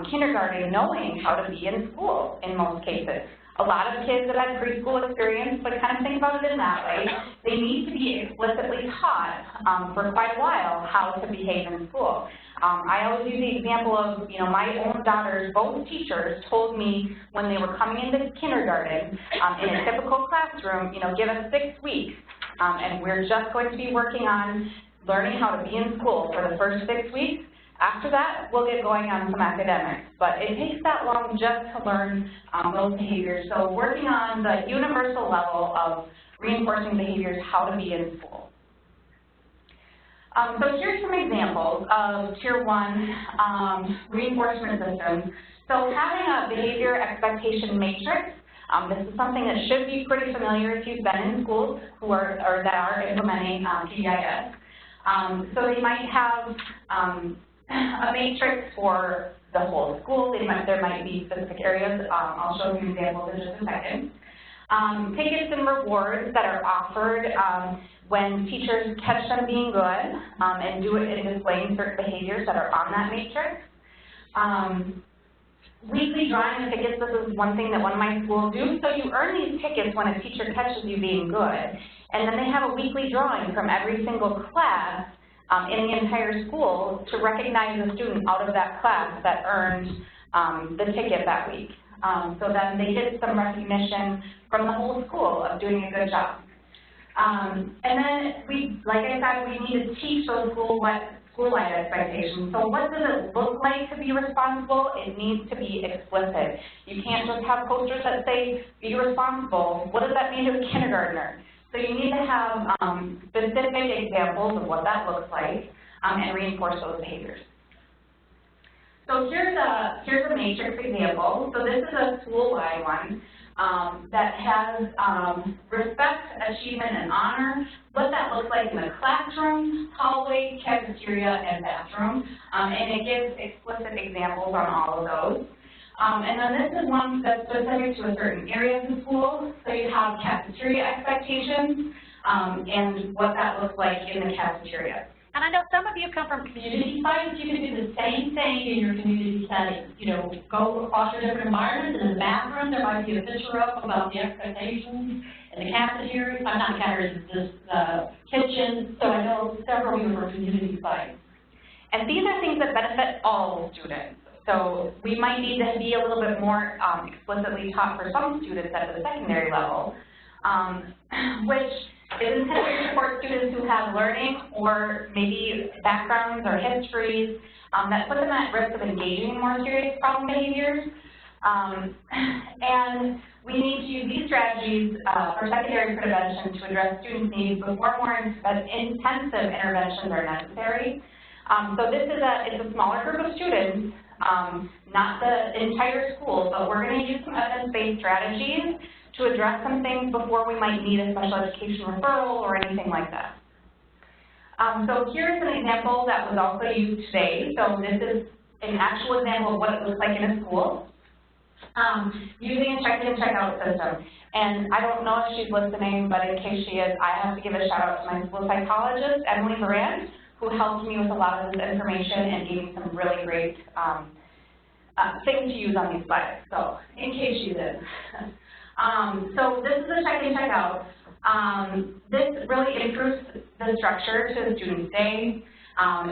kindergarten knowing how to be in school in most cases. A lot of kids that have preschool experience, but kind of think about it in that way, they need to be explicitly taught for quite a while how to behave in school. I always use the example of, you know, my own daughters, both teachers told me when they were coming into kindergarten in a typical classroom, you know, give us 6 weeks, and we're just going to be working on learning how to be in school for the first 6 weeks. After that, we'll get going on some academics. But it takes that long just to learn those behaviors. So working on the universal level of reinforcing behaviors, how to be in school. So here's some examples of Tier 1 reinforcement systems. So having a behavior expectation matrix, this is something that should be pretty familiar if you've been in schools or that are implementing PBIS. So they might have a matrix for the whole school. There might be specific areas. I'll show you examples in just a second. Tickets and rewards that are offered when teachers catch them being good and do it in displaying certain behaviors that are on that matrix. Weekly drawing of tickets, this is one thing that one of my schools do. So you earn these tickets when a teacher catches you being good. And then they have a weekly drawing from every single class in the entire school to recognize a student out of that class that earned the ticket that week. So then they get some recognition from the whole school of doing a good job. And then like I said, we need to teach those school-wide expectations. So what does it look like to be responsible? It needs to be explicit. You can't just have posters that say, be responsible. What does that mean to a kindergartner? So you need to have specific examples of what that looks like and reinforce those behaviors. So here's a matrix example. So this is a school-wide one that has respect, achievement, and honor, what that looks like in the classroom, hallway, cafeteria, and bathroom, and it gives explicit examples on all of those. And then this is one that's specific to a certain area of the school. So you have cafeteria expectations and what that looks like in the cafeteria. And I know some of you come from community sites. You can do the same thing in your community setting. You know, go across your different environments. In the bathroom, there might be a picture up about the expectations. In the cafeteria, sometimes cafeteria is just the kitchen. So I know several of you are community sites. And these are things that benefit all students. So we might need to be a little bit more explicitly taught for some students at the secondary level, which is intended to support students who have learning or maybe backgrounds or histories that put them at risk of engaging in more serious problem behaviors. And we need to use these strategies for secondary prevention to address students' needs before more intensive interventions are necessary. So this is it's a smaller group of students, not the entire school, but we're going to use some evidence-based strategies to address some things before we might need a special education referral or anything like that. So here's an example that was also used today. So this is an actual example of what it looks like in a school, using a check-in, check-out system. And I don't know if she's listening, but in case she is, I have to give a shout-out to my school psychologist, Emily Durant, who helped me with a lot of this information and gave me some really great things to use on these slides. So in case she's in. So this is a check-in, check-out. This really improves the structure to the student's day.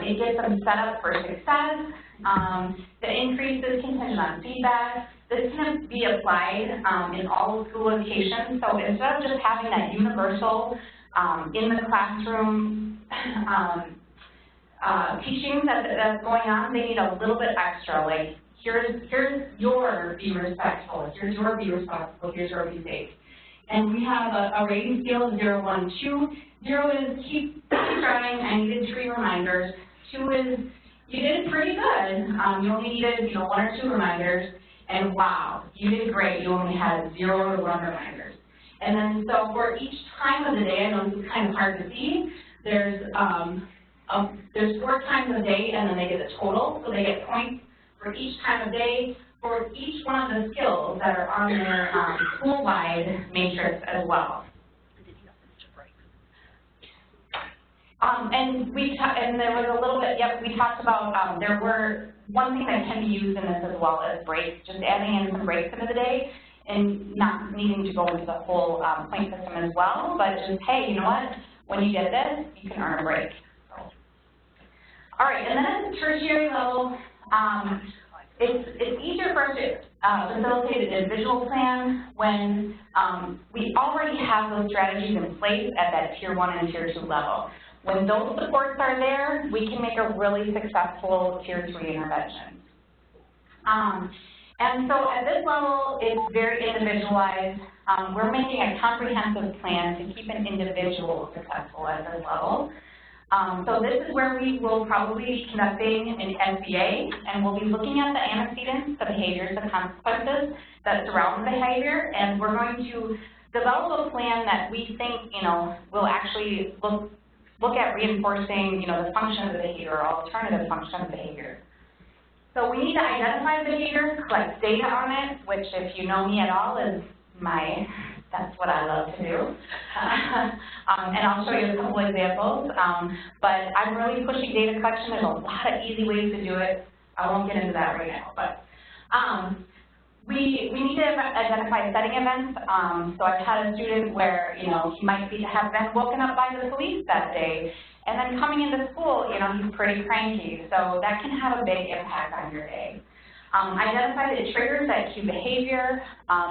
It gets them set up for success. The increase is contingent on feedback. This can be applied in all school locations. So instead of just having that universal in the classroom teaching that's going on, they need a little bit extra, like here's your be respectful, here's your be responsible, here's your be safe. And we have a rating scale of 0, 1, 2. 0 is keep trying, I needed 3 reminders. 2 is you did pretty good, you only needed 1 or 2 reminders. And wow, you did great, you only had 0 to 1 reminders. And then so for each time of the day, I know this is kind of hard to see, there's 4 times a day and then they get a total, so they get points for each time of day for each one of the skills that are on their school-wide matrix as well. And there was a little bit, we talked about, one thing that can be used in this as well as breaks, just adding in some breaks into the day and not needing to go into the whole point system as well, but just, hey, you know what, when you get this, you can earn a break. All right, and then at the tertiary level, it's easier for us to facilitate an individual plan when we already have those strategies in place at that Tier 1 and Tier 2 level. When those supports are there, we can make a really successful Tier 3 intervention. And so at this level, it's very individualized. We're making a comprehensive plan to keep an individual successful at this level. So this is where we will probably be conducting an SBA, and we'll be looking at the antecedents, the behaviors, the consequences that surround the behavior, and we're going to develop a plan that we think, will actually look at reinforcing, the function of the behavior or alternative function of the behavior. So we need to identify the behavior, collect data on it, which if you know me at all is that's what I love to do. And I'll show you a couple examples. But I'm really pushing data collection. There's a lot of easy ways to do it. I won't get into that right now. But we need to identify setting events. So I've had a student where, he might have been woken up by the police that day. And then coming into school, he's pretty cranky. So that can have a big impact on your day. Identify the triggers that cue behavior.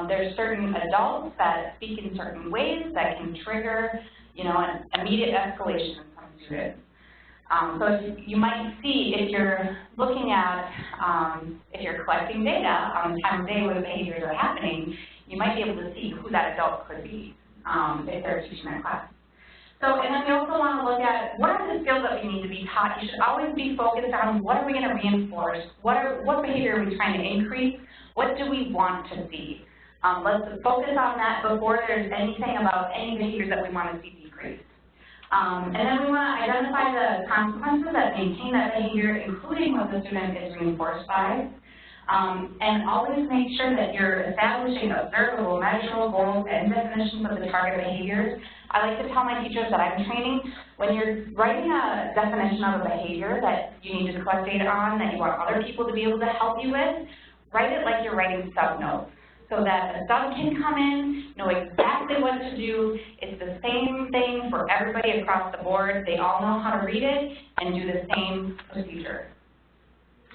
There's certain adults that speak in certain ways that can trigger, an immediate escalation in some students. So you might see if you're looking at, if you're collecting data on the time of day where the behaviors are happening, you might be able to see who that adult could be if they're teaching that class. So, and then we also want to look at what are the skills that we need to be taught. You should always be focused on what are we going to reinforce, what behavior are we trying to increase, what do we want to see. Let's focus on that before there's anything about any behavior that we want to see decreased. And then we want to identify the consequences that maintain that behavior, including what the student is reinforced by. And always make sure that you're establishing observable, measurable goals and definitions of the target behaviors. I like to tell my teachers that I'm training, when you're writing a definition of a behavior that you need to collect data on, that you want other people to be able to help you with, write it like you're writing sub-notes, so that a sub can come in, know exactly what to do. It's the same thing for everybody across the board. They all know how to read it and do the same procedure.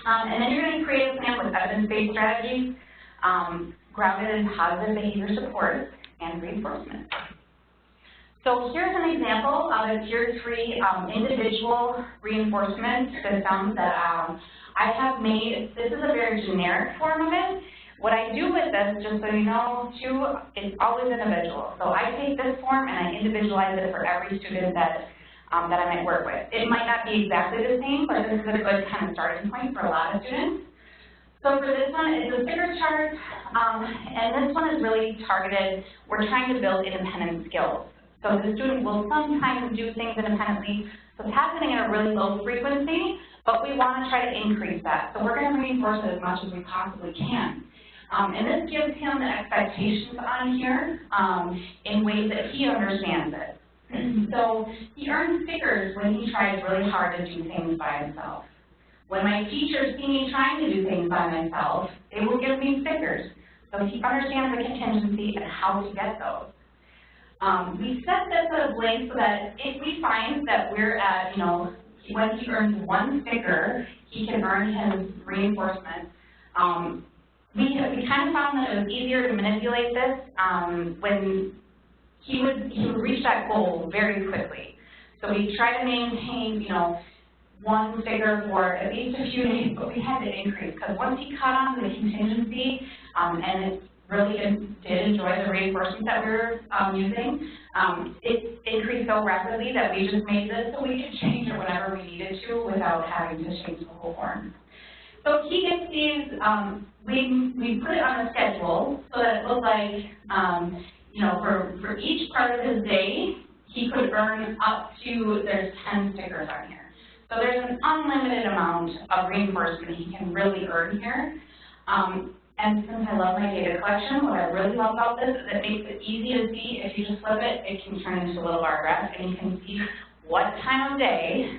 And then you're going to create a plan with evidence-based strategies, grounded in positive behavior support and reinforcement. So here's an example of a Tier 3 individual reinforcement system that I have made. This is a very generic form of it. What I do with this, just so you know, too, is always individual. So I take this form and I individualize it for every student that I might work with. It might not be exactly the same, but this is a good kind of starting point for a lot of students. So for this one, it's a sticker chart, and this one is really targeted. We're trying to build independent skills. So the student will sometimes do things independently, so it's happening at a really low frequency, but we want to try to increase that. So we're going to reinforce it as much as we possibly can. And this gives him the expectations on here in ways that he understands it. So he earns stickers when he tries really hard to do things by himself. When my teachers see me trying to do things by myself, they will give me stickers. So he understands the contingency and how to get those. We set this at a blank so that if we find that we're at, when he earns one sticker, he can earn his reinforcement. We kind of found that it was easier to manipulate this when he would reach that goal very quickly. So we try to maintain, one sticker for at least a few days, but we had to increase because once he caught on to the contingency and it really did enjoy the reinforcement that we were using, it increased so rapidly that we just made this so we could change it whenever we needed to without having to change the whole form. So he gets these, we put it on a schedule so that it looked like, for each part of his day, he could earn up to, there's 10 stickers on here. So there's an unlimited amount of reinforcement he can really earn here. And since I love my data collection, what I really love about this is it makes it easy to see. If you just flip it, it can turn into a little bar graph, and you can see what time of day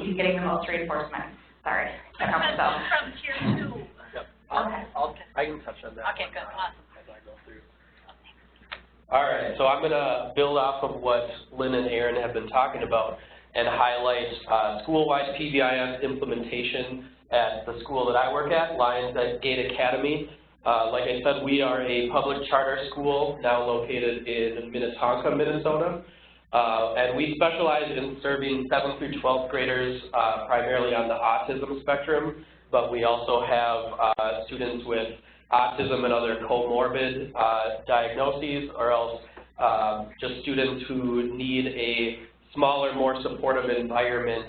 he's getting the most reinforcement. Sorry, I helped myself. From Tier 2. Yep. Okay. I can touch on that. Okay, good, awesome. As I go through. All right, so I'm going to build off of what Lynn and Aaron have been talking about and highlight school-wide PBIS implementation at the school that I work at, Lions Gate Academy. Like I said, we are a public charter school now located in Minnetonka, Minnesota. And we specialize in serving 7th through 12th graders primarily on the autism spectrum, but we also have students with autism and other comorbid diagnoses, or else just students who need a smaller, more supportive environment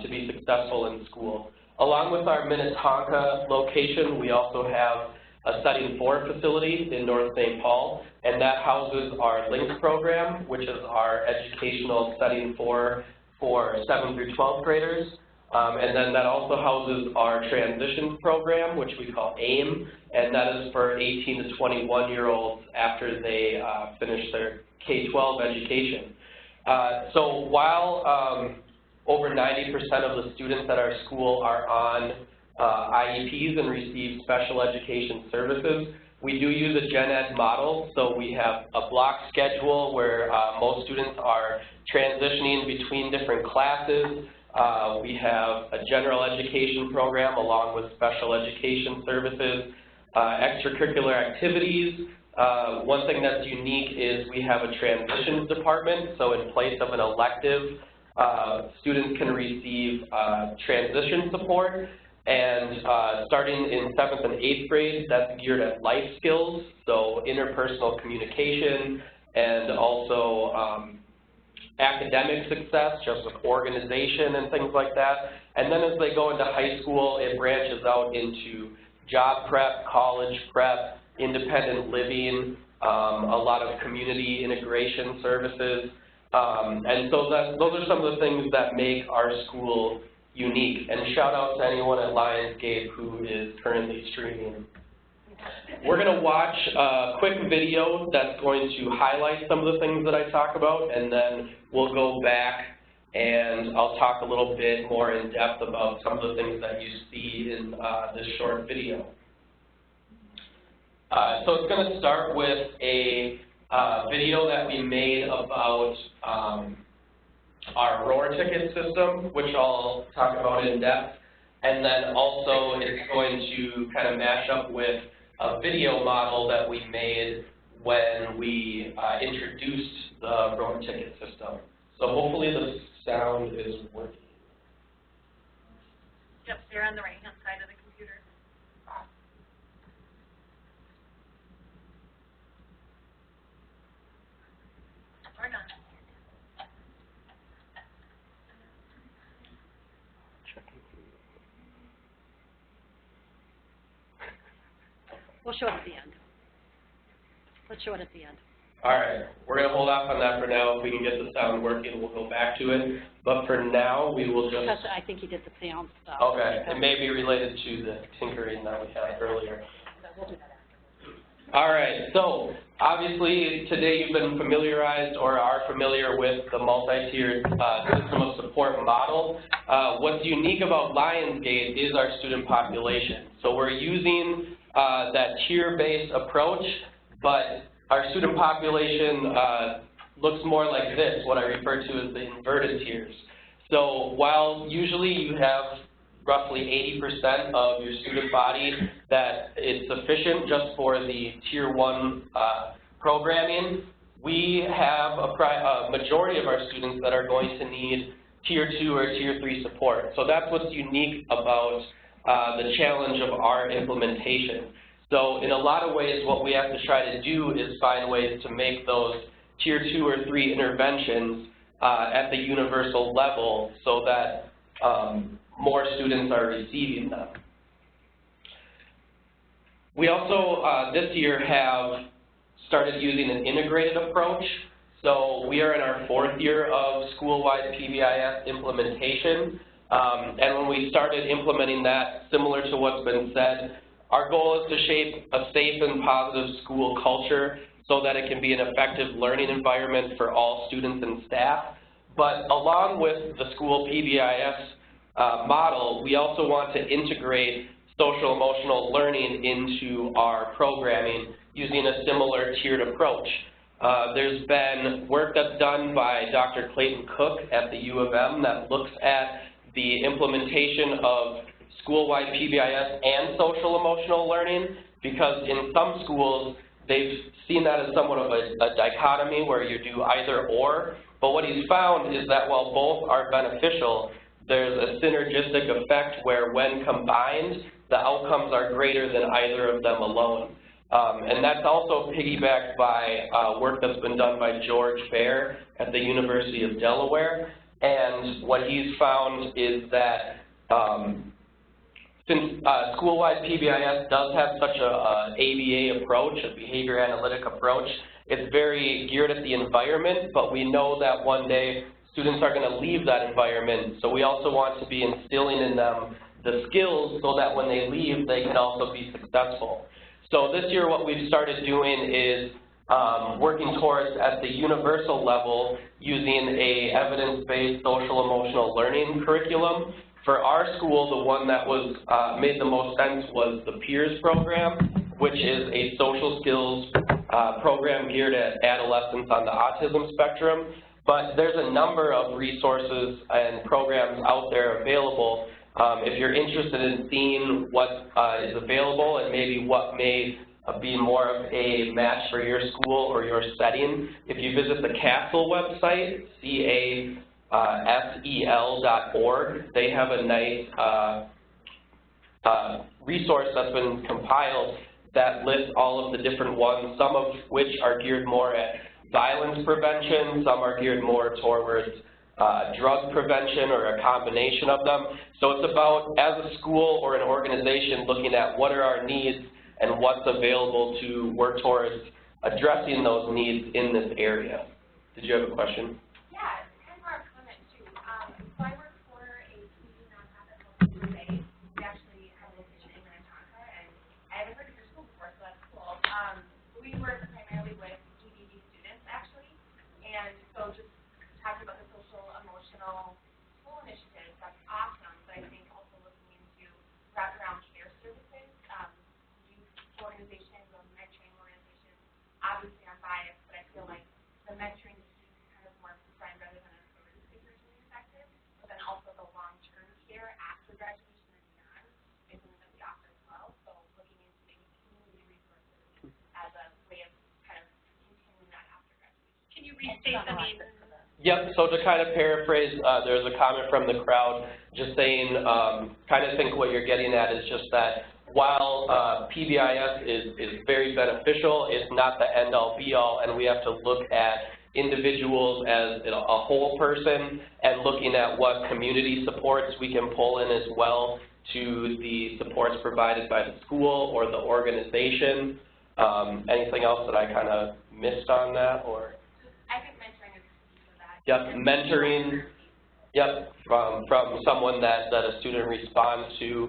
to be successful in school. Along with our Minnetonka location, we also have a Studying For facility in North St. Paul, and that houses our LINKS program, which is our educational Studying For 7th through 12th graders. And then that also houses our transitions program, which we call AIM, and that is for 18 to 21-year-olds after they finish their K-12 education. So while over 90% of the students at our school are on IEPs and receive special education services, we do use a gen ed model. So we have a block schedule where most students are transitioning between different classes. We have a general education program along with special education services, extracurricular activities. One thing that's unique is we have a transitions department. So in place of an elective, students can receive transition support. And starting in 7th and 8th grade, that's geared at life skills, so interpersonal communication and also academic success, just with organization and things like that. And then as they go into high school, it branches out into job prep, college prep, independent living, a lot of community integration services. And so those are some of the things that make our school unique. And shout out to anyone at Lionsgate who is currently streaming. We're going to watch a quick video that's going to highlight some of the things that I talk about, and then we'll go back and I'll talk a little bit more in depth about some of the things that you see in this short video. So it's going to start with a video that we made about our roar ticket system, which I'll talk about in depth, and then also it's going to kind of mash up with a video model that we made when we introduced the roar ticket system. So hopefully the sound is working. Yep, they're on the right-hand side of the computer. Or not. We'll show it at the end. Let's show it at the end. All right, we're going to hold off on that for now. If we can get the sound working, we'll go back to it. But for now, we will just... Because I think he did the sound stuff. Okay, it may be related to the tinkering that we had earlier. We'll do that afterwards. All right, so obviously today you've been familiarized or are familiar with the multi-tiered system of support model. What's unique about Lionsgate is our student population. So we're using that tier-based approach, but our student population looks more like this, what I refer to as the inverted tiers. So while usually you have roughly 80% of your student body that is sufficient just for the Tier 1 programming, we have a majority of our students that are going to need Tier 2 or Tier 3 support. So that's what's unique about the challenge of our implementation. So in a lot of ways, what we have to try to do is find ways to make those Tier 2 or 3 interventions at the universal level so that more students are receiving them. We also, this year, have started using an integrated approach. So we are in our 4th year of school-wide PBIS implementation. And when we started implementing that, similar to what's been said, our goal is to shape a safe and positive school culture so that it can be an effective learning environment for all students and staff. But along with the school PBIS model, we also want to integrate social emotional learning into our programming using a similar tiered approach. There's been work that's done by Dr. Clayton Cook at the U of M that looks at the implementation of school-wide PBIS and social emotional learning, because in some schools they've seen that as somewhat of a dichotomy where you do either or, but what he's found is that while both are beneficial, there's a synergistic effect where when combined, the outcomes are greater than either of them alone. And that's also piggybacked by work that's been done by George Baer at the University of Delaware. And what he's found is that since school-wide PBIS does have such a ABA approach, a behavior analytic approach, it's very geared at the environment, but we know that one day students are going to leave that environment, so we also want to be instilling in them the skills so that when they leave, they can also be successful. So this year what we've started doing is working towards, at the universal level, using a evidence-based social emotional learning curriculum. For our school, the one that was made the most sense was the PEERS program, which is a social skills program geared at adolescents on the autism spectrum. But there's a number of resources and programs out there available. If you're interested in seeing what is available and maybe what may be more of a match for your school or your setting, if you visit the CASEL website, CASEL.org, they have a nice resource that's been compiled that lists all of the different ones, some of which are geared more at violence prevention, some are geared more towards drug prevention or a combination of them. So it's about, as a school or an organization, looking at what are our needs and what's available to work towards addressing those needs in this area. Did you have a question? Yeah, it's kind of more a comment too. So I work for a community nonprofit called USA. We actually have a location in Minnetonka, and I haven't heard of your school before, so that's cool. We work primarily with EDD students, actually, and so just talking about the social emotional school initiatives, that's awesome. But I think also looking into wraparound care services, youth organizations or mentoring organizations. Obviously, I'm biased, but I feel like the mentoring is kind of more friend rather than a service is really effective. But then also the long-term care after graduation and beyond is something that we offer as well. So looking into maybe community resources as a way of kind of continuing that after graduation. Can you restate the name? Yep, so to kind of paraphrase, there's a comment from the crowd just saying, kind of think what you're getting at is just that while PBIS is very beneficial, it's not the end-all be-all, and we have to look at individuals as a whole person and looking at what community supports we can pull in as well to the supports provided by the school or the organization. Anything else that I kind of missed on that, or? I think mentoring is key for that. Yep, mentoring, yep, from someone that a student responds to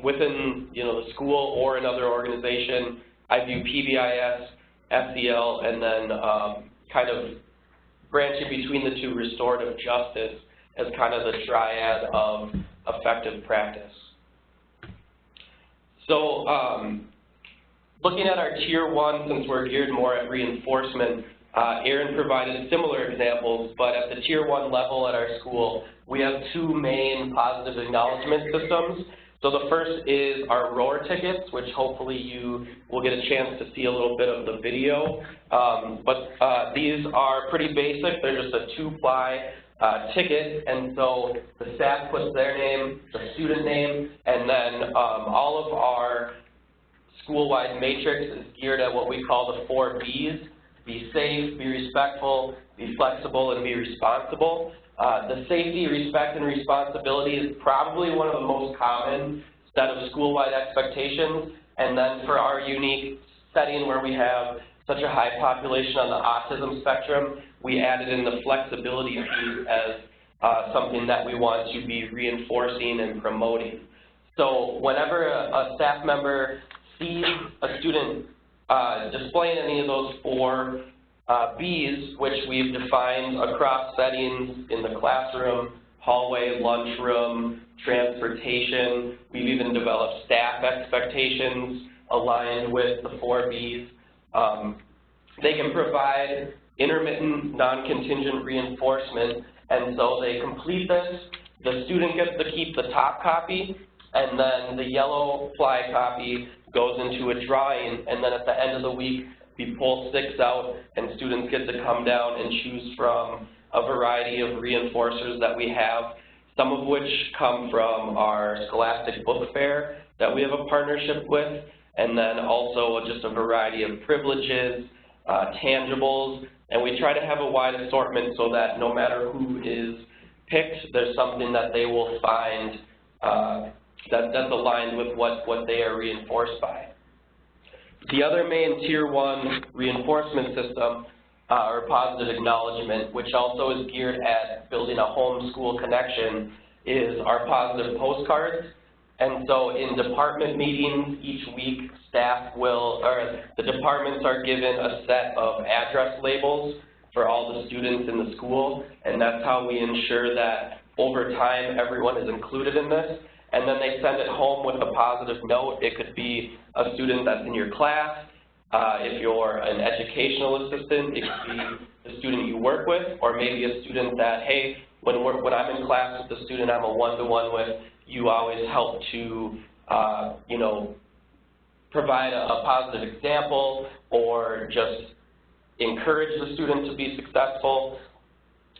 within, the school or another organization. I view PBIS, SEL, and then kind of branching between the two, restorative justice, as kind of the triad of effective practice. So looking at our Tier 1, since we're geared more at reinforcement, Aaron provided similar examples, but at the Tier 1 level at our school, we have two main positive acknowledgement systems. So the first is our roar tickets, which hopefully you will get a chance to see a little bit of the video. But these are pretty basic. They're just a 2-ply ticket, and so the staff puts their name, the student name, and then all of our school-wide matrix is geared at what we call the 4 Bs. Be safe, be respectful, be flexible, and be responsible. The safety, respect, and responsibility is probably one of the most common set of school-wide expectations. And then for our unique setting where we have such a high population on the autism spectrum, we added in the flexibility piece as something that we want to be reinforcing and promoting. So whenever a staff member sees a student displaying any of those 4 Bs, which we've defined across settings in the classroom, hallway, lunchroom, transportation. We've even developed staff expectations aligned with the 4 Bs. They can provide intermittent, non-contingent reinforcement, and so they complete this. The student gets to keep the top copy, and then the yellow fly copy goes into a drawing, and then at the end of the week, we pull 6 out, and students get to come down and choose from a variety of reinforcers that we have, some of which come from our Scholastic Book Fair that we have a partnership with, and then also just a variety of privileges, tangibles, and we try to have a wide assortment so that no matter who is picked, there's something that they will find that's aligned with what they are reinforced by. The other main Tier 1 reinforcement system, or positive acknowledgement, which also is geared at building a home-school connection, is our positive postcards. And so in department meetings each week, the departments are given a set of address labels for all the students in the school, and that's how we ensure that over time everyone is included in this. And then they send it home with a positive note. It could be a student that's in your class. If you're an educational assistant, it could be the student you work with, or maybe a student that, hey, when I'm in class with the student I'm a one-to-one with, you always help to, provide a positive example or just encourage the student to be successful.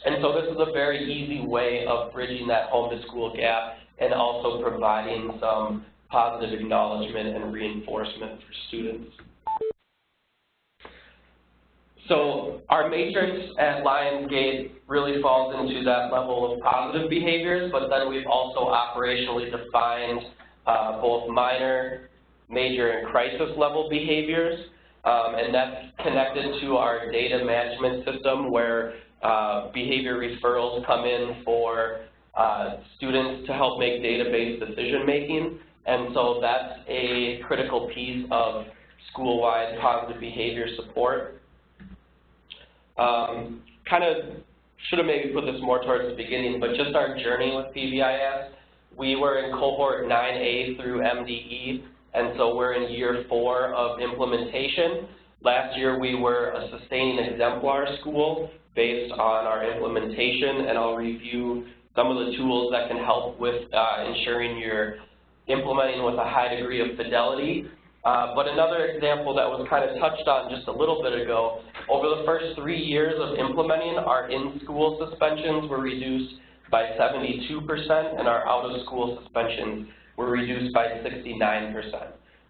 And so this is a very easy way of bridging that home-to-school gap and also providing some positive acknowledgement and reinforcement for students. So our matrix at Lionsgate really falls into that level of positive behaviors, but then we've also operationally defined both minor, major, and crisis level behaviors, and that's connected to our data management system where behavior referrals come in for students to help make database decision making, and so that's a critical piece of school-wide positive behavior support. Kind of should have maybe put this more towards the beginning, but just our journey with PBIS, we were in cohort 9A through MDE, and so we're in year 4 of implementation. Last year we were a sustaining exemplar school based on our implementation, and I'll review some of the tools that can help with ensuring you're implementing with a high degree of fidelity. But another example that was kind of touched on just a little bit ago, over the first 3 years of implementing, our in-school suspensions were reduced by 72%, and our out-of-school suspensions were reduced by 69%.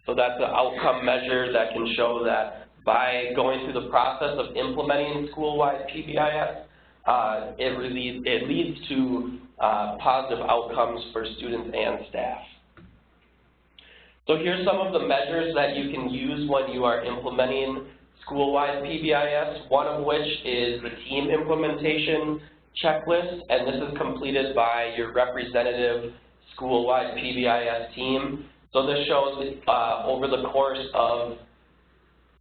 So that's an outcome measure that can show that by going through the process of implementing school-wide PBIS, it leads to positive outcomes for students and staff. So here's some of the measures that you can use when you are implementing school-wide PBIS, one of which is the team implementation checklist, and this is completed by your representative school-wide PBIS team. So this shows over the course of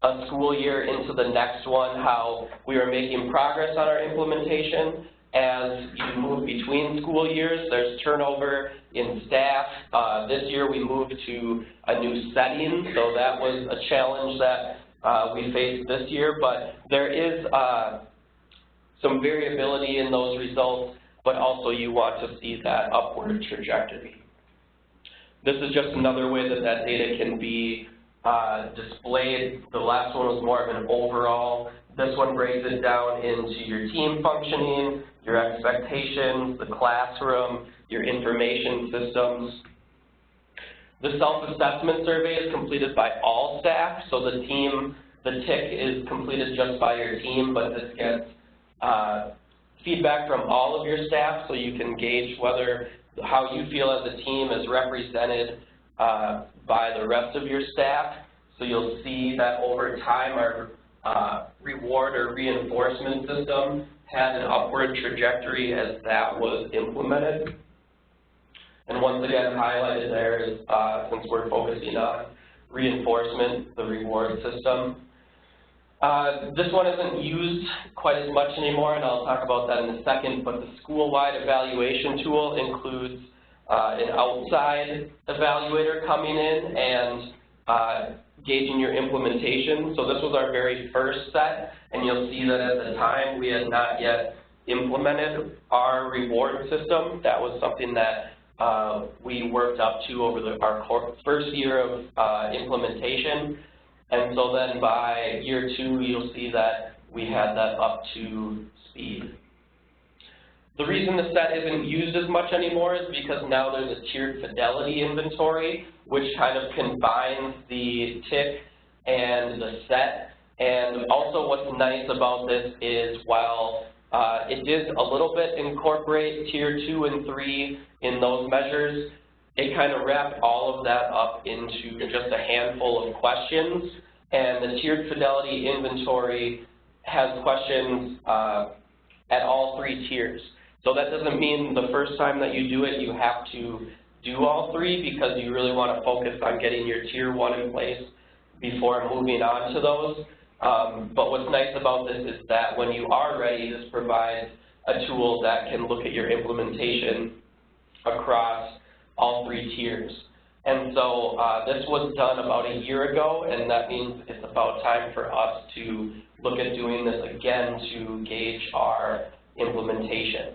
a school year into the next one how we are making progress on our implementation. As you move between school years, there's turnover in staff. This year we moved to a new setting, so that was a challenge that we faced this year, but there is some variability in those results, but also you want to see that upward trajectory. This is just another way that that data can be displayed. The last one was more of an overall. This one breaks it down into your team functioning, your expectations, the classroom, your information systems. The self-assessment survey is completed by all staff, so the TIC is completed just by your team, but this gets feedback from all of your staff, so you can gauge how you feel as a team is represented by the rest of your staff. So you'll see that over time our reward or reinforcement system had an upward trajectory as that was implemented. And once again, highlighted there is, since we're focusing on reinforcement, the reward system. This one isn't used quite as much anymore, and I'll talk about that in a second, but the school-wide evaluation tool includes an outside evaluator coming in and gauging your implementation. So this was our very first set, and you'll see that at the time we had not yet implemented our reward system. That was something that we worked up to over our first year of implementation. And so then by year 2, you'll see that we had that up to speed. The reason the set isn't used as much anymore is because now there's a tiered fidelity inventory, which kind of combines the TIC and the set. And also what's nice about this is while it did a little bit incorporate tier 2 and 3 in those measures, it kind of wrapped all of that up into just a handful of questions. And the tiered fidelity inventory has questions at all 3 tiers. So that doesn't mean the first time that you do it, you have to do all 3, because you really want to focus on getting your tier 1 in place before moving on to those. But what's nice about this is that when you are ready, this provides a tool that can look at your implementation across all 3 tiers. And so this was done about a year ago, and that means it's about time for us to look at doing this again to gauge our implementation.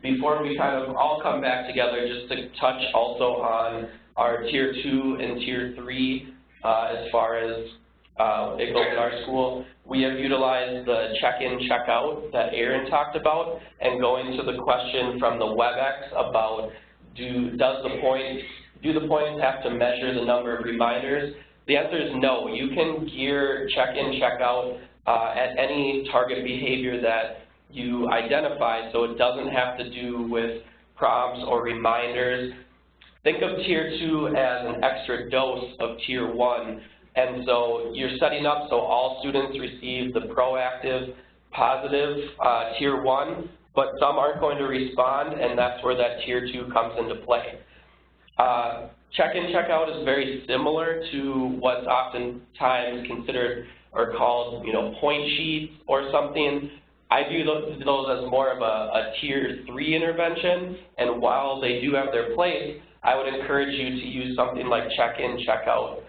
Before we kind of all come back together, just to touch also on our tier 2 and tier 3 as far as it goes in our school. We have utilized the check-in, check-out that Aaron talked about, and going to the question from the WebEx about do the points have to measure the number of reminders? The answer is no. You can gear check-in, check-out at any target behavior that you identify, so it doesn't have to do with prompts or reminders. Think of Tier 2 as an extra dose of Tier 1, and so you're setting up so all students receive the proactive, positive Tier 1, but some aren't going to respond, and that's where that Tier 2 comes into play. Check-in, check-out is very similar to what's oftentimes considered or called, point sheets or something. I view those as more of a Tier 3 intervention, and while they do have their place, I would encourage you to use something like check-in, check-out.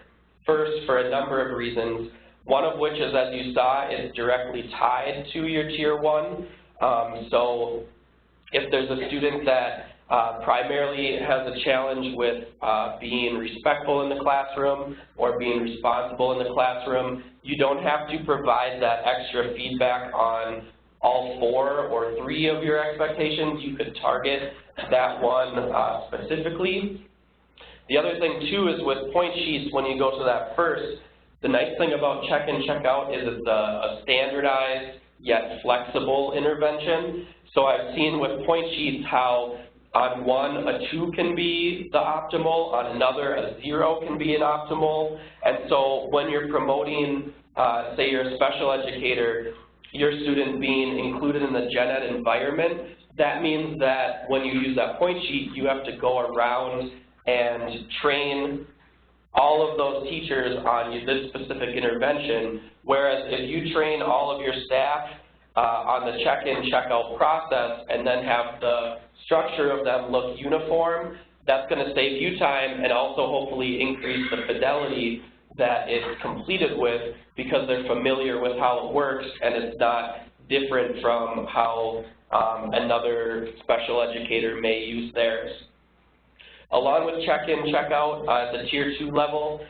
First, for a number of reasons, one of which is, as you saw, is directly tied to your Tier 1. So if there's a student that primarily has a challenge with being respectful in the classroom or being responsible in the classroom, you don't have to provide that extra feedback on all 4 or 3 of your expectations. You could target that one specifically. The other thing too is with point sheets, when you go to that first, the nice thing about check-in, check-out is it's a standardized yet flexible intervention. So I've seen with point sheets how on one, a 2 can be the optimal, on another, a 0 can be an optimal. And so when you're promoting, say you're a special educator, your student being included in the gen ed environment, that means that when you use that point sheet, you have to go around and train all of those teachers on this specific intervention, whereas if you train all of your staff on the check-in, check-out process and then have the structure of them look uniform, that's going to save you time and also hopefully increase the fidelity that it's completed with because they're familiar with how it works and it's not different from how another special educator may use theirs. Along with check-in, check-out at the Tier 2 level,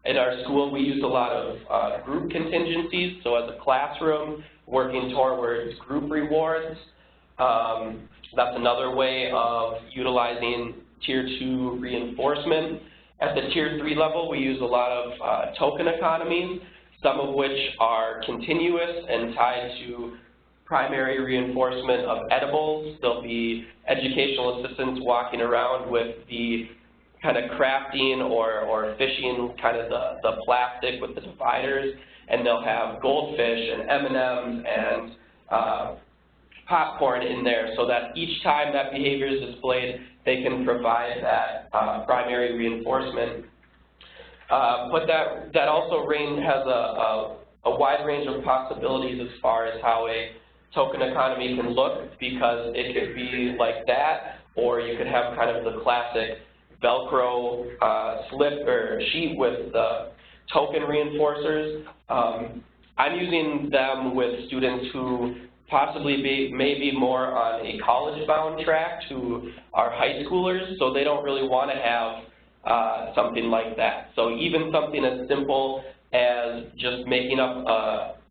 in our school we use a lot of group contingencies, so as a classroom working towards group rewards. That's another way of utilizing Tier 2 reinforcement. At the Tier 3 level, we use a lot of token economies, some of which are continuous and tied to primary reinforcement of edibles. There'll be educational assistants walking around with the kind of crafting or fishing kind of the plastic with the dividers, and they'll have goldfish and M&Ms and popcorn in there so that each time that behavior is displayed, they can provide that primary reinforcement. But that also has a wide range of possibilities as far as how a token economy can look, because it could be like that, or you could have kind of the classic Velcro slip or sheet with the token reinforcers. I'm using them with students who possibly may be more on a college-bound track, who are high schoolers, so they don't really want to have something like that. So even something as simple as just making up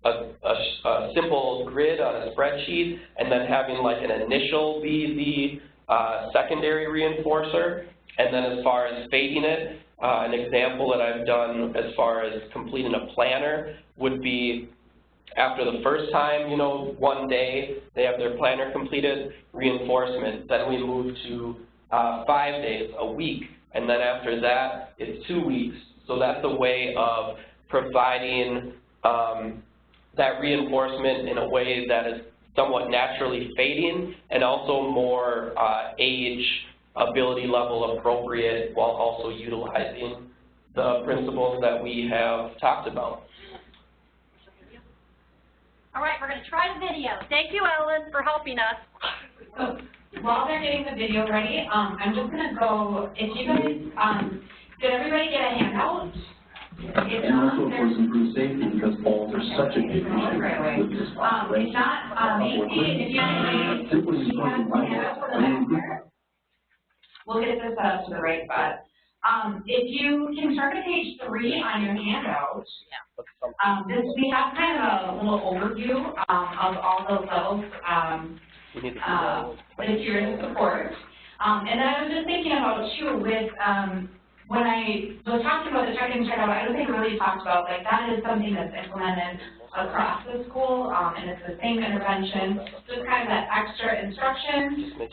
a simple grid on a spreadsheet and then having like an initial be the secondary reinforcer, and then as far as fading it, an example that I've done as far as completing a planner would be after the first time, one day they have their planner completed, reinforcement. Then we move to 5 days, a week, and then after that it's 2 weeks. So that's a way of providing that reinforcement in a way that is somewhat naturally fading and also more age, ability level appropriate, while also utilizing the principles that we have talked about. All right, we're going to try the video. Thank you, Ellen, for helping us. So while they're getting the video ready, I'm just going to go, if you guys, did everybody get a handout? And also, of course, improve safety, because falls are such a big issue with this population. It's not, Macy, if you have we'll get this up to the right spot. If you can turn to page 3 on your handout, we have kind of a little overview of all those levels the tiers of support. And then I was just thinking about too, with when I was talking about the check-in, check-out, I don't think we really talked about, like, that is something that's implemented across the school, and it's the same intervention, just kind of that extra instruction,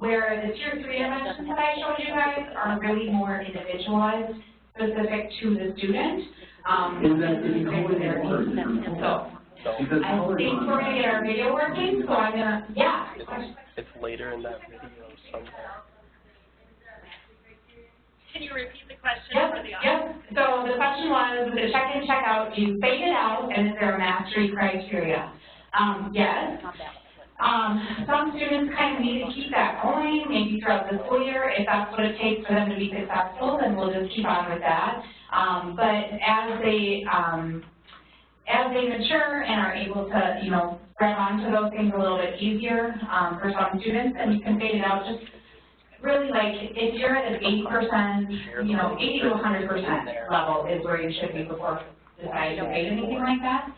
where the tier 3 interventions that I showed you guys are really more individualized, specific to the student. So I think we're gonna get our video working, so I'm gonna, yeah. It's later in that video somewhere. Can you repeat the question Yep, for the audience? yep. So the question was, with the check-in, check-out, do you fade it out, and is there a mastery criteria? Yes. Some students kind of need to keep that going, maybe throughout the school year. If that's what it takes for them to be successful, then we'll just keep on with that. But as they mature and are able to, you know, grab onto those things a little bit easier for some students, then you can fade it out. Just really, like, if you're at an 80%, you know, 80 to 100% level is where you should be before deciding to fade anything like that.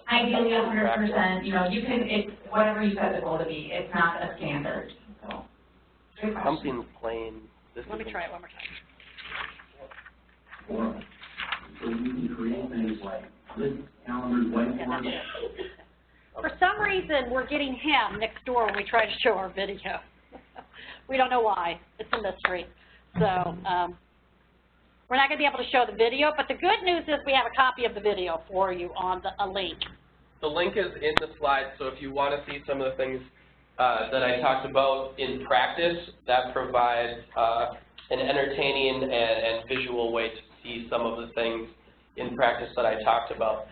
Ideally 100%, you know, you can, it's whatever you set the goal to be. It's not a standard. So, good question. Something plain. Let me try it one more time. So you can create things like lists, calendars, whiteboards. For some reason, we're getting him next door when we try to show our video. We don't know why. It's a mystery. So we're not going to be able to show the video, but the good news is we have a copy of the video for you on a link. The link is in the slides, so if you want to see some of the things that I talked about in practice, that provides an entertaining and visual way to see some of the things in practice that I talked about.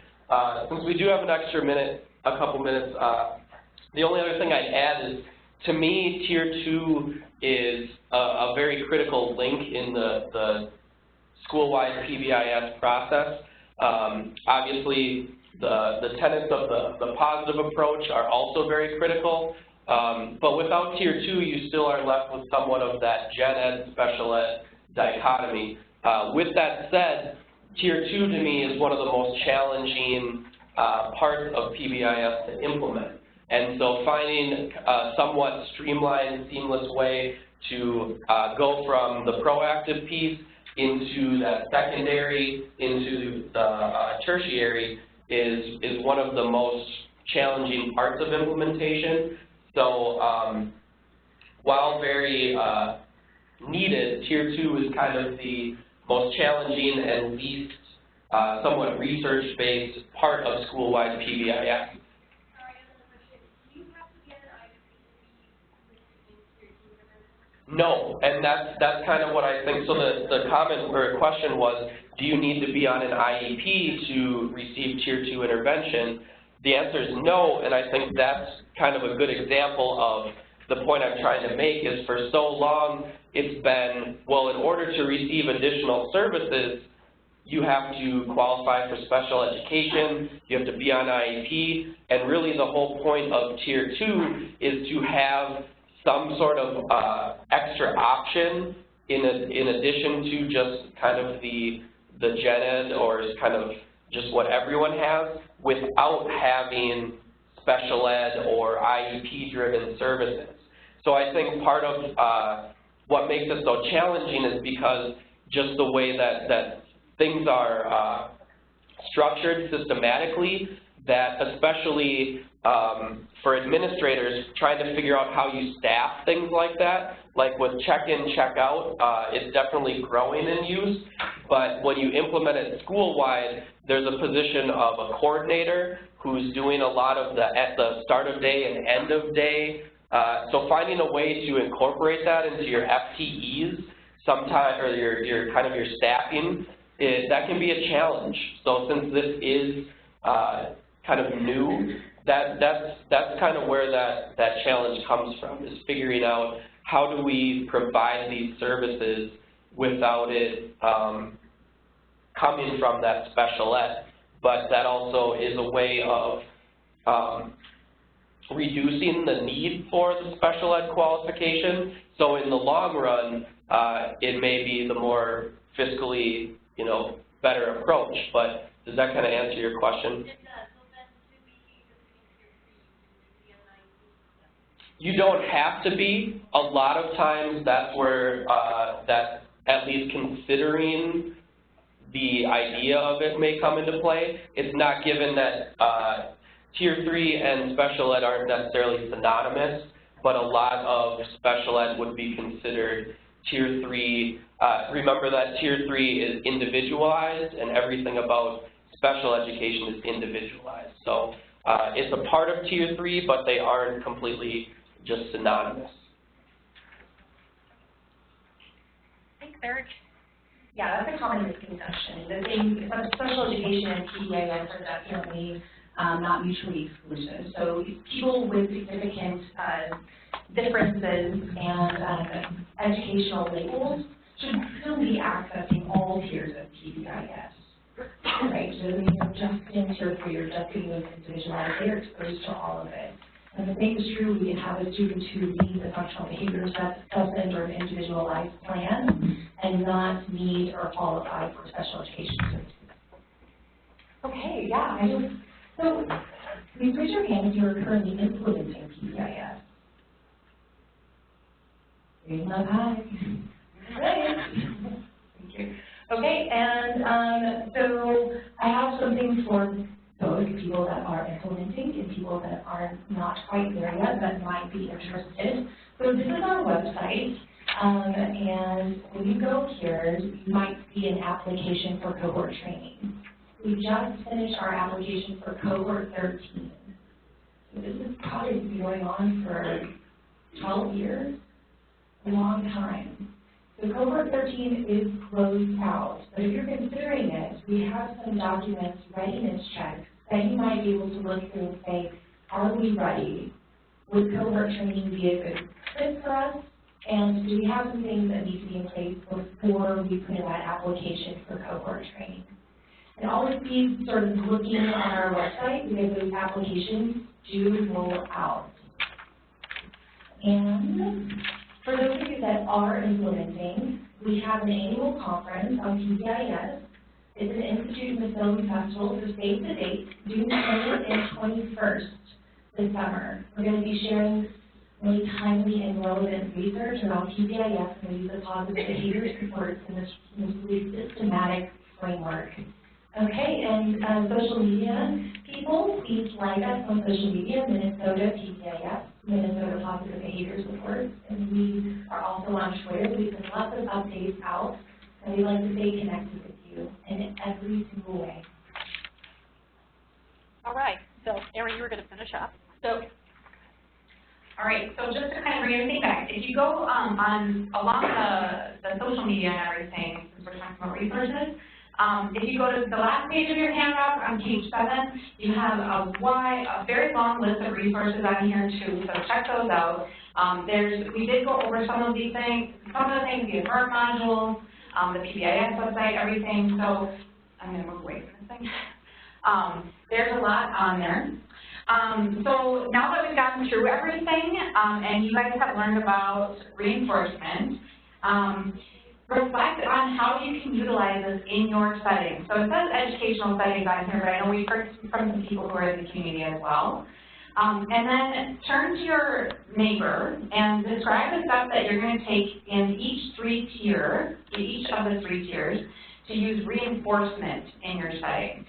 Since we do have an extra minute, a couple minutes, the only other thing I'd add is, to me, Tier 2 is a very critical link in the school-wide PBIS process. Obviously, the tenets of the positive approach are also very critical, but without Tier 2, you still are left with somewhat of that gen ed, special ed dichotomy. With that said, Tier 2 to me is one of the most challenging parts of PBIS to implement. And so finding a somewhat streamlined, seamless way to go from the proactive piece into that secondary, into the tertiary is one of the most challenging parts of implementation. So while very needed, Tier 2 is kind of the most challenging and least somewhat research-based part of school-wide PBIS. No, and that's kind of what I think. So the comment or question was, do you need to be on an IEP to receive Tier 2 intervention? The answer is no, and I think that's kind of a good example of the point I'm trying to make is for so long it's been, well, in order to receive additional services, you have to qualify for special education, you have to be on IEP, and really the whole point of Tier 2 is to have some sort of extra option in addition to just kind of the gen ed or kind of just what everyone has without having special ed or IEP-driven services. So I think part of what makes it so challenging is because just the way that things are structured systematically, that especially for administrators trying to figure out how you staff things like that, like with check-in, check-out, it's definitely growing in use, but when you implement it school-wide, there's a position of a coordinator who's doing a lot of at the start of day and end of day. So finding a way to incorporate that into your FTEs sometime, or your kind of your staffing, that can be a challenge. So since this is kind of new, that's kind of where that challenge comes from, is figuring out how do we provide these services without it coming from that special ed. But that also is a way of reducing the need for the special ed qualification. So in the long run, it may be the more fiscally, better approach. But does that kind of answer your question? You don't have to be. A lot of times that's where that at least considering the idea of it may come into play. It's not given that Tier 3 and special ed aren't necessarily synonymous, but a lot of special ed would be considered Tier 3. Remember that Tier 3 is individualized, and everything about special education is individualized. So it's a part of Tier 3, but they aren't completely just synonymous. Thanks, Eric. Yeah, that's a common misconception. The thing, special education and PBIS are definitely not mutually exclusive. So people with significant differences and educational labels should still be accessing all tiers of PBIS. Right? So when you're just in Tier 3 or just getting those individualized, they're exposed to all of it. And the same is true, we have a student who needs a functional behavior assessment or an individualized plan and not need or qualify for special education services. Okay, yeah, so please raise your hand if you're currently implementing PBIS. Raise up high. Great. Thank you. Okay, and so I have something for both people that are implementing and people that are not quite there yet that might be interested. So this is our website, and when you go here, you might see an application for cohort training. We just finished our application for cohort 13. So this is probably been going on for 12 years, a long time. So cohort 13 is closed out, but if you're considering it, we have some documents, readiness checks, that you might be able to look through and say, are we ready? Would cohort training be a good fit for us? And do we have some things that need to be in place before we put in that application for cohort training? And always be sort of looking on our website because those applications do roll out. And for those of you that are implementing, we have an annual conference on PBIS. It's an Institute and Film Festival, so save the date, June 20th and 21st this summer. We're going to be sharing really timely and relevant research around PBIS and the use of positive behavior supports in this really systematic framework. Okay, and social media people, please like us on social media, Minnesota PBIS, Minnesota Positive Behavior Supports, and we are also on Twitter. We send lots of updates out, and we'd like to stay connected with you in every single way. All right, so Erin, you were going to finish up. So, all right, so just to kind of bring everything back, if you go along the social media and everything, since we're talking about resources, if you go to the last page of your handout on page 7, you have a very long list of resources on here too, so check those out. We did go over some of these things, some of the things, the AVERT modules, the PBIS website, everything, so I'm going to move away from this thing. There's a lot on there. So now that we've gotten through everything, and you guys have learned about reinforcement, reflect on how you can utilize this in your setting. So it says educational settings on here, but I know we've heard from some people who are in the community as well. And then turn to your neighbor and describe the steps that you're going to take in each of the three tiers to use reinforcement in your setting.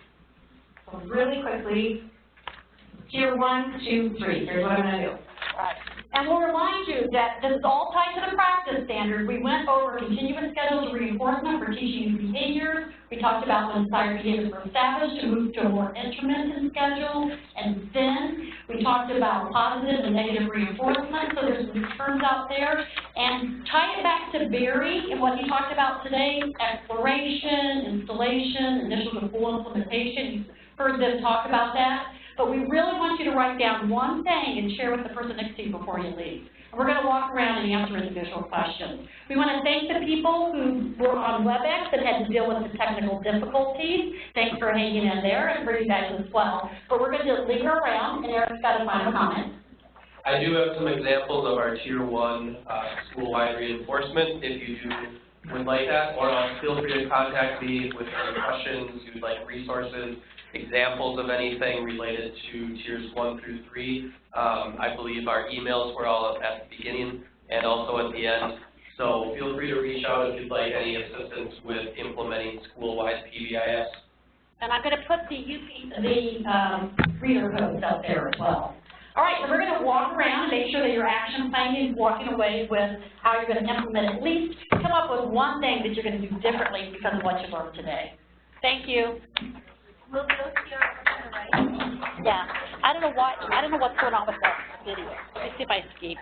So really quickly, tier 1, 2, 3. Here's what I'm going to do. right. And we'll remind you that this is all tied to the practice standard. We went over continuous schedules of reinforcement for teaching new behaviors. We talked about when desired behaviors were established to move to a more intermittent schedule. And then we talked about positive and negative reinforcement. So there's some terms out there. And tie it back to Barry and what he talked about today, exploration, installation, initial to full implementation. You've heard them talk about that. But we really want you to write down one thing and share with the person next to you before you leave. And we're going to walk around and answer individual questions. We want to thank the people who were on WebEx that had to deal with the technical difficulties. Thanks for hanging in there and bringing that as well. But we're going to linger around, and Eric's got a final comment. I do have some examples of our Tier 1 school-wide reinforcement if you would like that, or feel free to contact me with any questions, you'd like resources, examples of anything related to tiers 1 through 3. I believe our emails were all at the beginning and also at the end. So feel free to reach out if you'd like any assistance with implementing school-wide PBIS. And I'm going to put the reader codes out there as well. All right, so we're going to walk around and make sure that your action plan is walking away with how you're going to implement, at least come up with one thing that you're going to do differently because of what you learned today. Thank you. Will those see our on the right? Yeah, I don't know what's going on with the video. Let me see if I escape.